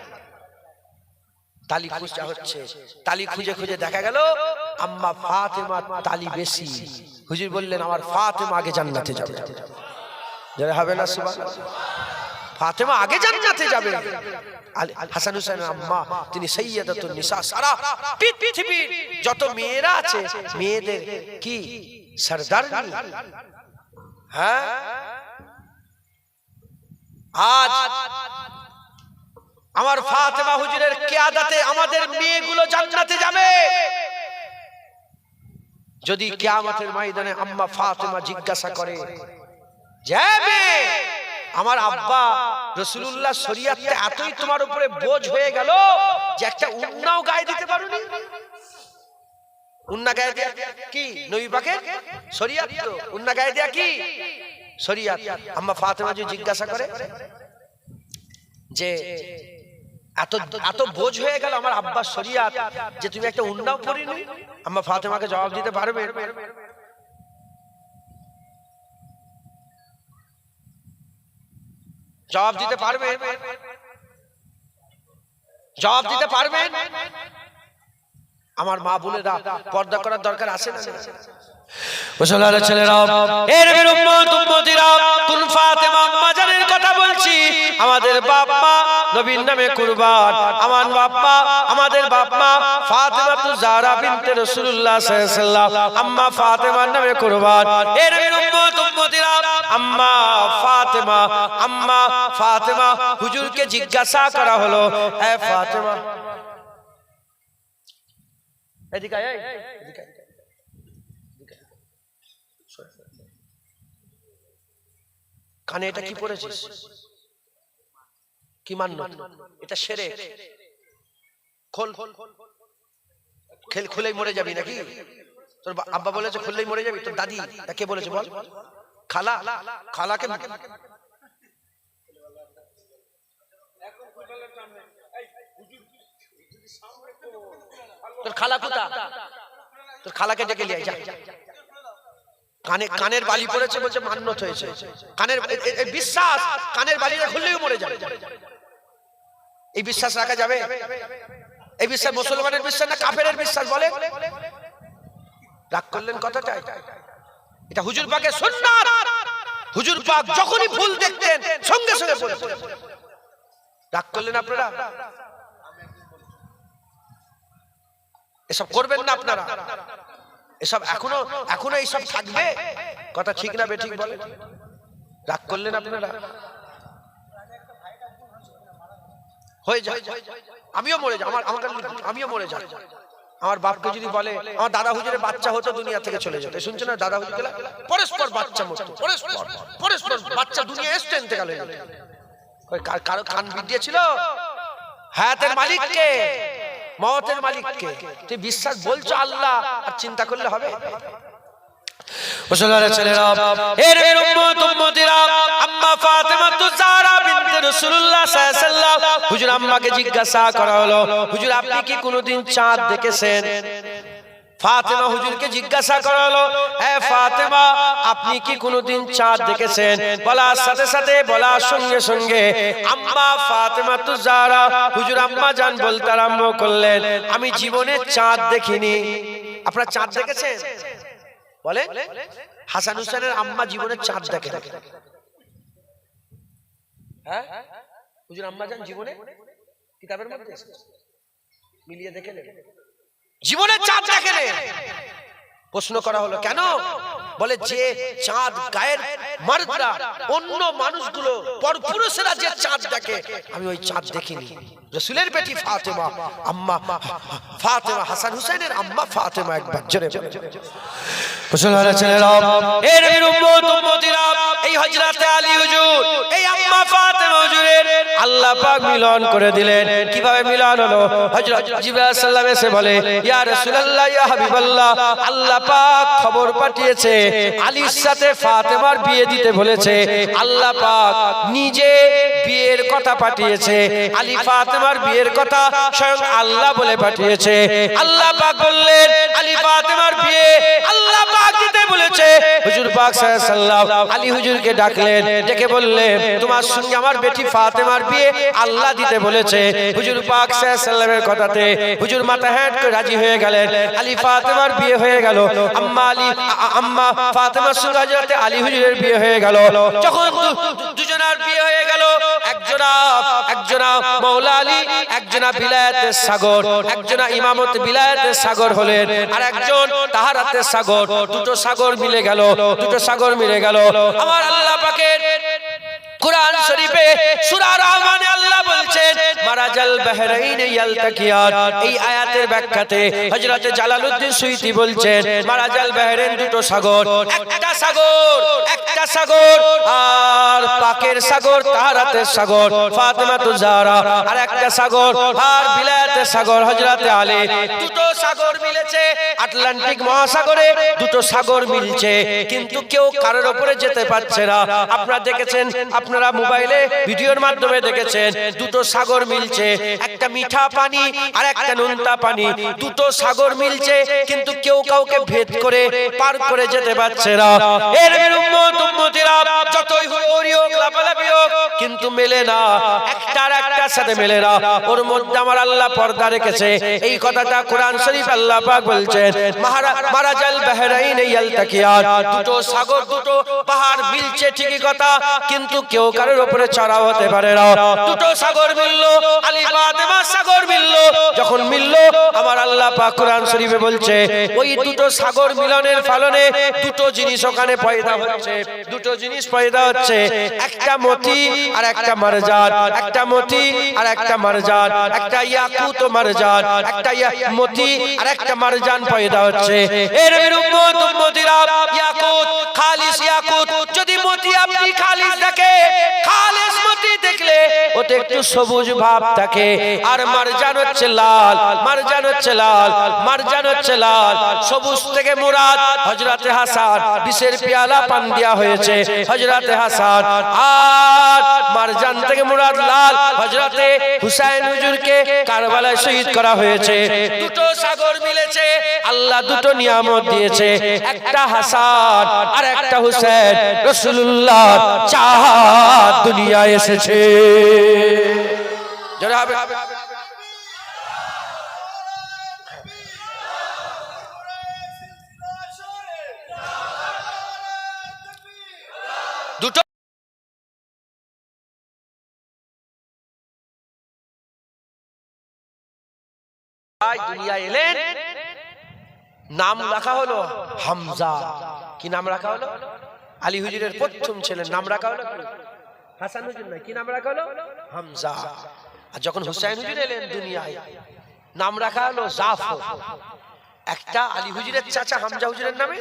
তালি খোঁজা হচ্ছে, তালি খুঁজে খুঁজে দেখা গেল আম্মা ফাতেমার তালি বেশি। হুজুর বললেন আমার ফাতেমা আগে জান্নাতে যাবে। যারা হবে না সুবহানাল্লাহ, ফাতেমা আগে জান্নাতে যাবে। হাসান হুসাইনের আম্মা তিনি সাইয়্যিদাতুন নিসা। সারা পৃথিবীর যত মেয়েরা আছে মেয়েদের কি সরদারনি। হ্যাঁ, আজ আমার ফাতেমা হুজুরের কিয়াদাতে আমাদের মেয়েগুলো জান্নাতে যাবে। যদি কিয়ামতের ময়দানে আম্মা ফাতেমা জিজ্ঞাসা করে, যাবে আমার আব্বা রাসূলুল্লাহ শরীয়তে এতই তোমার উপরে বোঝ হয়ে গেল যে একটা উন্নাও গায়ে দিতে পারোনি? উন্না গায়ে দেয়া কি নবী পাকের শরীয়ত? তো উন্না গায়ে দেয়া কি শরীয়ত? আম্মা ফাতেমা যদি জিজ্ঞাসা করে যে এত বোঝ হয়ে গেল আমার আব্বার শরীয়ত যে তুমি একটা উন্নাও পরিনি, আম্মা ফাতেমাকে জবাব দিতে পারবে? জবাব দিতে পারবে? জবাব দিতে পারবেন? আমার মা বোনেরা পর্দা করার দরকার আছে না? মুসলমানের ছেলেরা, এর উম্মত উম্মতিরা, কোন ফাতেমা আম্মা জানের কথা বলছি, আমাদের বাপ মা নবীর নামে কুরবান, আমার বাপ মা, আমাদের বাপ মা ফাতেমাতু জাহরা বিনতে রাসূলুল্লাহ সাল্লাল্লাহু আলাইহি ওয়াসাল্লাম আম্মা ফাতেমার নামে কুরবান। এ নবীর উম্মত উম্মতিরা, আম্মা ফাতেমা, আম্মা ফাতেমা হুজুরকে জিজ্ঞাসা করা হলো, এ ফাতেমা, এদিকে আয়, এদিকে আয়, কানে এটা কি পড়েছিস? কি মান্যত? এটা শিরক। খোল, খুলেই মরে যাবি নাকি? তোর আব্বা বলেছে খুললেই মরে যাবি? তোর দাদি কে বলেছে বল? খালা, খালাকে তোর খালা কোথা? তোর খালাকে ডেকে নিয়ে যা। কানের বালি পড়েছে বলছে মান্যত হয়েছে। কানের বিশ্বাস, কানের বালিটা খুললেও মরে যাবে। এই বিশ্বাস রাখা যাবে? এই বিশ্বাস মুসলমানের বিশ্বাস না কাফেরের বিশ্বাস বলে? রাগ করলেন কথাটা? এটা হুজুর পাকের সুন্নাত। হুজুর পাক যখনই ভুল দেখতেন সঙ্গে সঙ্গে বলতেন। রাগ করলেন আপনারা? এসব করবেন না আপনারা। এসব এখনো এইসব থাকবে? কথা ঠিক না বেঠিক বলে? রাগ করলেন আপনারা? হয়ে যায়, আমিও মরে যাই, আমিও মরে যাই। আমার বাপকে যদি বলে আমার দাদা হুজুরের বাচ্চা হতো দুনিয়া থেকে চলে যেত, শুনছে না? দাদা হুজুর পরস্পর বাচ্চা মরত, পরস্পর বাচ্চা দুনিয়া এসছেন থেকে গেল। কারো কান বিদ্যেছিল? হায়াতের মালিককে, মওতের মালিককে। তুই বিশ্বাস বলছো আল্লাহ, আর চিন্তা করলে হবে? মুসলমানের ছেলেরা, এর উম্মত উম্মতিরা, আম্মা ফাতেমাতু জাহরা বিনতে রাসূলুল্লাহ সাল্লাল্লাহু আলাইহি ওয়াসাল্লাম হুজুর আম্মাকে জিজ্ঞাসা করা হলো, হুজুর আপনি কি কোনোদিন চাঁদ দেখেছেন? ফাতেমা হুজুরকে জিজ্ঞাসা করা হলো, হে ফাতেমা আপনি কি কোনোদিন চাঁদ দেখেছেন? বলার সাথে সাথে, বলার সঙ্গে সঙ্গে আম্মা ফাতেমাতু জাহরা হুজুর আম্মা জান বলতে আরম্ভ করলেন, আমি জীবনে চাঁদ দেখিনি। আপনারা চাঁদ দেখেছেন? বলে হাসান হুসেনের আম্মা জীবনে চাঁদ দেখে? হ্যাঁ, হুজুর আম্মা জান জীবনে কিতাবের মধ্যে মিলিয়ে দেখে জীবনে চাঁদ দেখে। প্রশ্ন করা হলো কেন? বলে যে চাঁদ গায়ের মার্দরা, অন্য মানুষগুলো পরপুরুষেরা যে চাঁদ দেখে, আমি ওই চাঁদ দেখিনি। রাসূলের বেটি ফাতেমা, আম্মা ফাতেমা, হাসান হুসেনের আম্মা ফাতেমা। একবার জোরে মুসলমানের ছেলেরা, এর উম্মত উম্মতিরা, এই হযরতে আলী হুজুর, এই আম্মা ফাতেমা হুজুরের আল্লাহ পাক মিলন করে দিলেন। কিভাবে মিলন হলো? হযরত জিবরাইল আলাইহিস সালাম এসে বলে, ইয়া রাসূলুল্লাহ, ইয়া হাবিবাল্লাহ, আল্লাহ পাক খবর পাঠিয়েছে আলীর সাথে ফাতেমার বিয়ে দিতে বলেছে। আল্লাহ পাক নিজে বিয়ের কথা পাঠিয়েছে। আলী ফাতেমার বিয়ের কথা স্বয়ং আল্লাহ বলে পাঠিয়েছে। আল্লাহ পাক বললেন আলী ফাতেমার বিয়ে আল্লাহ পাক দিতে বলেছে। হুজুর পাক সাল্লাল্লাহু আলাইহি ওয়াসাল্লাম আলী হুজুরকে ডাকলেন, ডেকে বললেন, তোমার সঙ্গে আমার বেটি ফাতেমার বিয়ে আল্লাহ দিতে বলেছে। হুজুর পাক সাল্লাল্লাহু আলাইহি ওয়াসাল্লামের কথাতে হুজুর মাথা হেঁট করে রাজি হয়ে গেলেন। আলী ফাতেমার বিয়ে হয়ে গেল। আম্মা ফাতেমার সঙ্গে হযরতে আলী হুজুরের বিয়ে হয়ে গেল। যখন দুজনের বিয়ে হয়ে গেল, একজনা মাওলা আলী, একজনা বিলায়াতের সাগর, একজনা ইমামত বিলায়াতের সাগর হলেন, আর একজন তাহারাতের সাগর। দুটো সাগর মিলে গেল, দুটো সাগর মিলে গেল। আমার আল্লাহ পাকের কুরআন শরীফে সূরা রহমানে আল্লাহ বলছেন, মারাজাল বাহরাইন ইয়ালতাকিয়ান। এই আয়াতের ব্যাখ্যাতে হযরত জালালউদ্দিন সুয়ুতি বলছেন, মারাজাল বাহরাইন দুটো সাগর, একটা সাগর আর পাকের সাগর, তাহারাতের সাগর ফাতেমাতু জাহরা, আর একটা সাগর আর বিলায়াতের সাগর হযরত আলী। দুটো সাগর মিলেছে আটলান্টিক মহাসাগরে, দুটো সাগর মিলছে, কিন্তু কেউ কারোর উপরে যেতে পারছে না। আপনারা দেখেছেন, আপনারা মোবাইলে ভিডিওর মাধ্যমে দেখেছেন, দুটো সাগর মিলছে, একটা মিঠা পানি আর একটা নোনতা পানি। দুটো সাগর মিলছে, কিন্তু কেউ কাউকে ভেদ করে পার করে যেতে পারছে না। এর উম্মত উম্মতিরা যতই হুড়োহুড়ি হোক, লাফালাফি হোক, কিন্তু মেলে না। একটা সাথে মেলে না, ওর মধ্যে আমার আল্লাহ পর্দা রেখেছে। এই কথাটা কোরআন শরীফ আল্লাহ পাক বলছেন, মারাজাল বাহরাইন ইয়ালতাকিয়ান, দুটো সাগর দুটো পাহাড় মিলছে ঠিকই কথা, কিন্তু কেউ কারোর উপরে চড়াও হতে পারে না। দুটো সাগর মিললো, আলী ফাতেমা সাগর মিললো, যখন মিললো আমার আল্লাহ পাক কোরআন শরীফে বলছে ওই দুটো সাগর মিলনের ফলনে দুটো জিনিস ওখানে পয়দা হচ্ছে, দুটো জিনিস পয়দা হচ্ছে, একটা মতি আর একটা মারজান, একটা মতি আর একটা মারজান, একটা ইয়াকুত ও মারজান, একটা মতি আর একটা মারজান পয়দা হচ্ছে। এর উম্মত উম্মতিরা, ইয়াকুত খালিস ইয়াকুত যদি মতি আপনি খালিস দেখে, খালিস মতি দেখলে ওতে একটু সবুজ ভাব থাকে, আর মারজান হচ্ছে লাল, মারজান হচ্ছে লাল, মারজান হচ্ছে লাল। সবুজ থেকে মুরাদ হযরতে হাসান, বিষের পেয়ালা পান দেয়া হয়েছে হযরতে হাসান, আর মারজান থেকে মুরাদ লাল, হযরতে হুসাইন হুজুরকে কারবালায় শহীদ করা হয়েছে। দুটো সাগর মিলেছে, আল্লাহ দুটো নিয়ামত দিয়েছে, একটা হাসান আর একটা হুসাইন। রাসূলুল্লাহ চাহাত দুনিয়ায় এসেছে। জোরে হবে। দুটো দুনিয়ায় এলেন, নাম রাখা হলো হামজা। কি নাম রাখা হলো? আলী হুজুরের প্রথম ছেলের নাম রাখা হলো হাসান হুজুর, নয়, কি নাম রাখা হলো? হামজা। আর যখন হুসাইন হুজুর এলেন দুনিয়ায়, নাম রাখা হলো জাফর। একটা আলী হুজুরের চাচা হামজা হুজুরের নামে,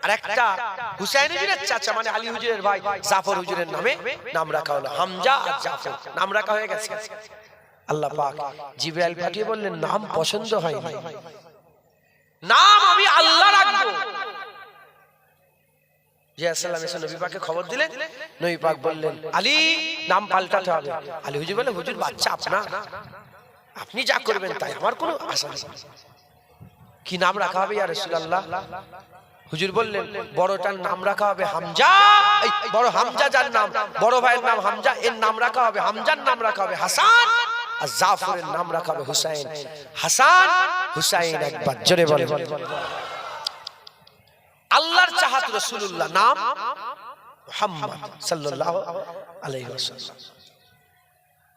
আর একটা হুসাইন হুজুরের চাচা মানে আলী হুজুরের ভাই জাফর হুজুরের নামে নাম রাখা হলো হামজা আর জাফর। নাম রাখা হয়ে গেছে। আল্লাহ পাক জিবরাইল পাঠিয়ে বললেন নাম পছন্দ হয় না, নাম আমি আল্লাহ রাখবো। জিয়াসাল্লাম এসে নবী পাককে খবর দিলেন, নবী পাক বললেন আলী নাম পাল্টাতে হবে। আলী হুজুর বলে হুজুর বাচ্চা আপনার, আপনি যা করবেন তাই, আমার কোনো আশা নেই। কি নাম রাখা হবে ইয়া রাসূলুল্লাহ? হুজুর বললেন বড়টার নাম রাখা হবে হামজা, এই বড় হামজা যার নাম, বড় ভাইয়ের নাম হামজা, এর নাম রাখা হবে, হামজার নাম রাখা হবে হাসান, আর জাফরের নাম রাখা হবে হুসাইন। হাসান হুসাইন একবার জোরে বলেন। আল্লাহর চাহাত রাসূলুল্লাহ, নাম মুহাম্মদ সাল্লাল্লাহু আলাইহি ওয়াসাল্লাম।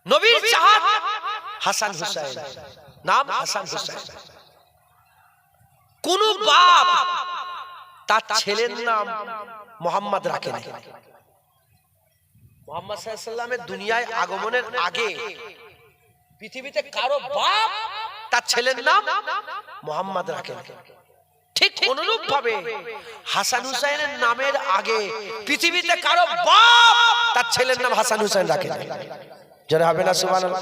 নবীর চাহাত হাসান হুসাইন, নাম হাসান হুসাইন। কোন বাপ তার ছেলের নাম মুহাম্মদ রাখে না। মুহাম্মদ সাল্লাল্লাহু আলাইহি ওয়াসাল্লামের দুনিয়ায় আগমনের আগে পৃথিবীতে কারো বাপ তার ছেলের নাম মুহাম্মদ রাখে না। ঠিক অনুরূপ ভাবে হাসান হুসাইনের নামের আগে পৃথিবীতে কারো বাপ তার ছেলের নাম হাসান হুসাইন রাখে না। জোরে হবে না সুবহানাল্লাহ?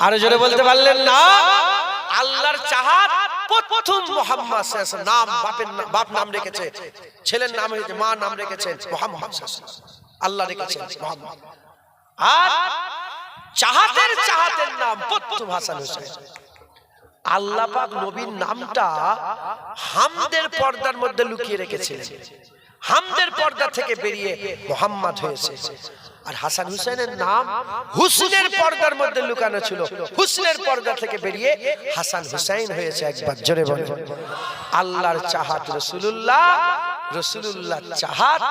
আরো জোরে বলতে পারলেন না? আল্লাহর চাহাত প্রথম মুহাম্মদ সাল্লাল্লাহু আলাইহি ওয়াসাল্লাম, নাম বাপের বাপ নাম রেখেছে, ছেলের নাম রেখেছে, মা নাম রেখেছেন মুহাম্মদ সাল্লাল্লাহু আলাইহি ওয়াসাল্লাম, আল্লাহ রেখেছেন মুহাম্মদ। আর চাহাতের নাম প্রথম হাসান হুসাইন। আল্লাহ পাক নবীর নামটা হামদের পর্দার মধ্যে লুকিয়ে রেখেছিলেন, হামদের পর্দা থেকে বেরিয়ে মুহাম্মদ হয়েছে। আর হাসান হুসাইনের নাম হুসনের পর্দার মধ্যে লুকানো ছিল, হুসনের পর্দা থেকে বেরিয়ে হাসান হুসাইন হয়েছে। একবার জোরে বলেন আল্লাহর চাহাত রাসূলুল্লাহ, রাসূলুল্লাহ চাহাত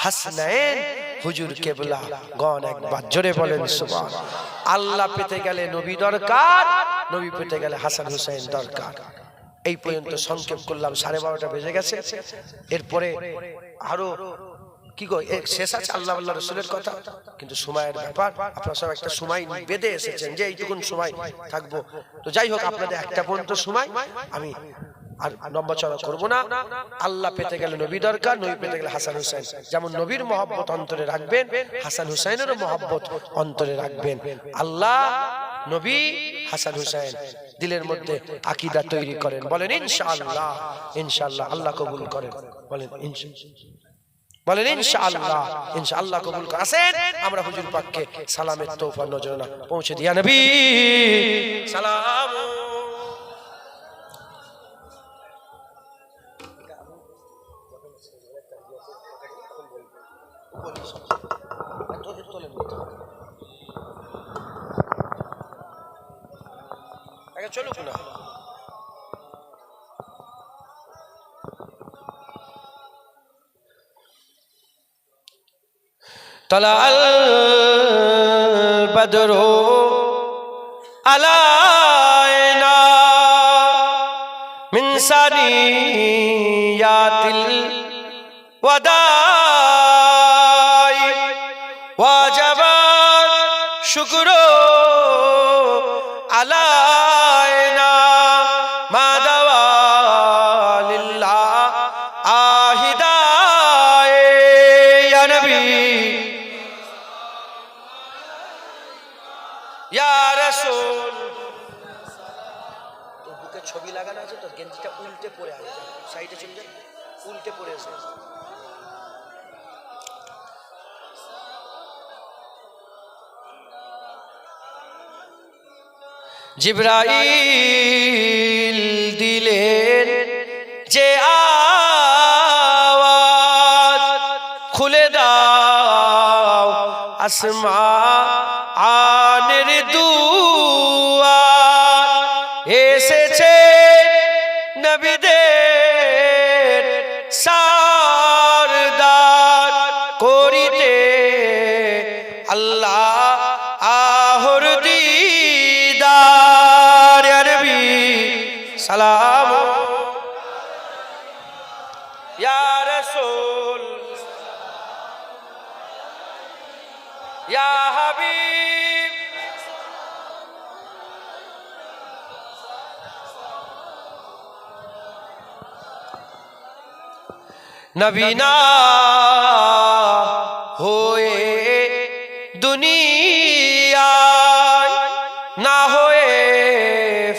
হাসনাইন হুজুর কেবলা গণ। একবার জোরে বলেন সুবহান। আল্লাহ পেতে গেলে নবী দরকার, নবী পেতে গেলে হাসান হুসাইন দরকার। এই পর্যন্ত সংক্ষেপ করলাম, 12:30 বেজে গেছে। এরপরে আরো কি গো শেষ আছে আল্লাহ আল্লাহ রাসূলের কথা, কিন্তু সময়ের ব্যাপার, আপনারা সব একটা সময় বেঁধে এসেছেন যে এইটুকুন সময় থাকবো। তো যাই হোক, আপনাদের একটা পর্যন্ত সময়, আমি আর লম্বা চড়া করবো না। আল্লাহ পেতে গেলে নবী দরকার, নবী পেতে গেলে হাসান হুসাইন। যেমন নবীর মহব্বত অন্তরে রাখবেন, হাসান হুসাইনেরও মহব্বত অন্তরে রাখবেন। আল্লাহ নবী হাসান হুসাইন দিলের মধ্যে আকীদা তৈরি করেন। বলেন ইনশাআল্লাহ। ইনশাআল্লাহ আল্লাহ কবুল করেন। বলেন বলেন ইনশাআল্লাহ। ইনশাআল্লাহ কবুল করেন। আসেন আমরা হুজুর পাককে সালামের তোহফা নজরানা পৌঁছে দিয়া নবী সালাম। চলুক না। তালাল বদরু আলাইনা মিন সানিয়াতিল ওয়াদাই ওয়াজাবা শুকরু আলাইনা মা দাওয়া লিল্লাহ আহিদায়ে ইয়া নবী ইয়া রাসূল। তোর বুকে ছবি লাগানো আছে, তোর গেঞ্জিটা উল্টে পড়ে আছে, সাইডে চলে যা, উল্টে পড়ে আছে। জিবরাইল দিলেন যে আওয়াজ, খুলে দাও আসমানের দুয়ার, এসেছে নবীদের সরদার, করিতে আল্লাহ আহর দিদার। ইয়া নবী সালাম, ইয়া রাসূল, ইয়া হাবিব। নবী না হয়ে দুনিয়ায়, না হয়ে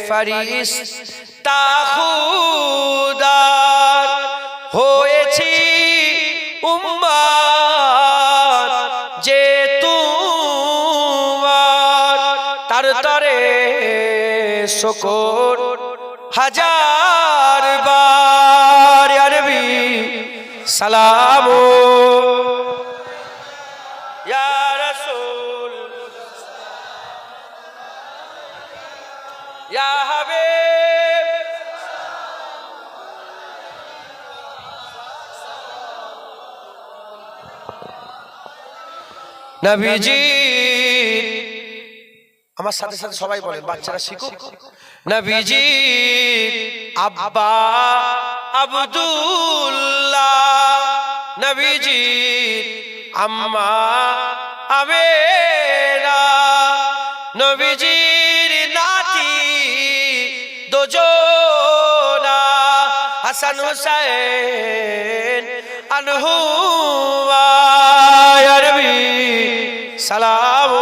ফেরেশতা খুদার, হয়েছি উম্মত যে তোমার, তার তরে শুকর হাজার বার। ইয়া নবী সালাম, ইয়া রাসূল, ইয়া হাবিব। নবীজি আমার সাথে সাথে সবাই বলেন, বাচ্চারা শিখুক। নবীজি আব্বা আব্দুল্লাহ, নবীজি আম্মা আমেনা, নবীজির নাতি দুজনা, হাসান হুসাইন আনহুমা। ইয়া নবী সালাম,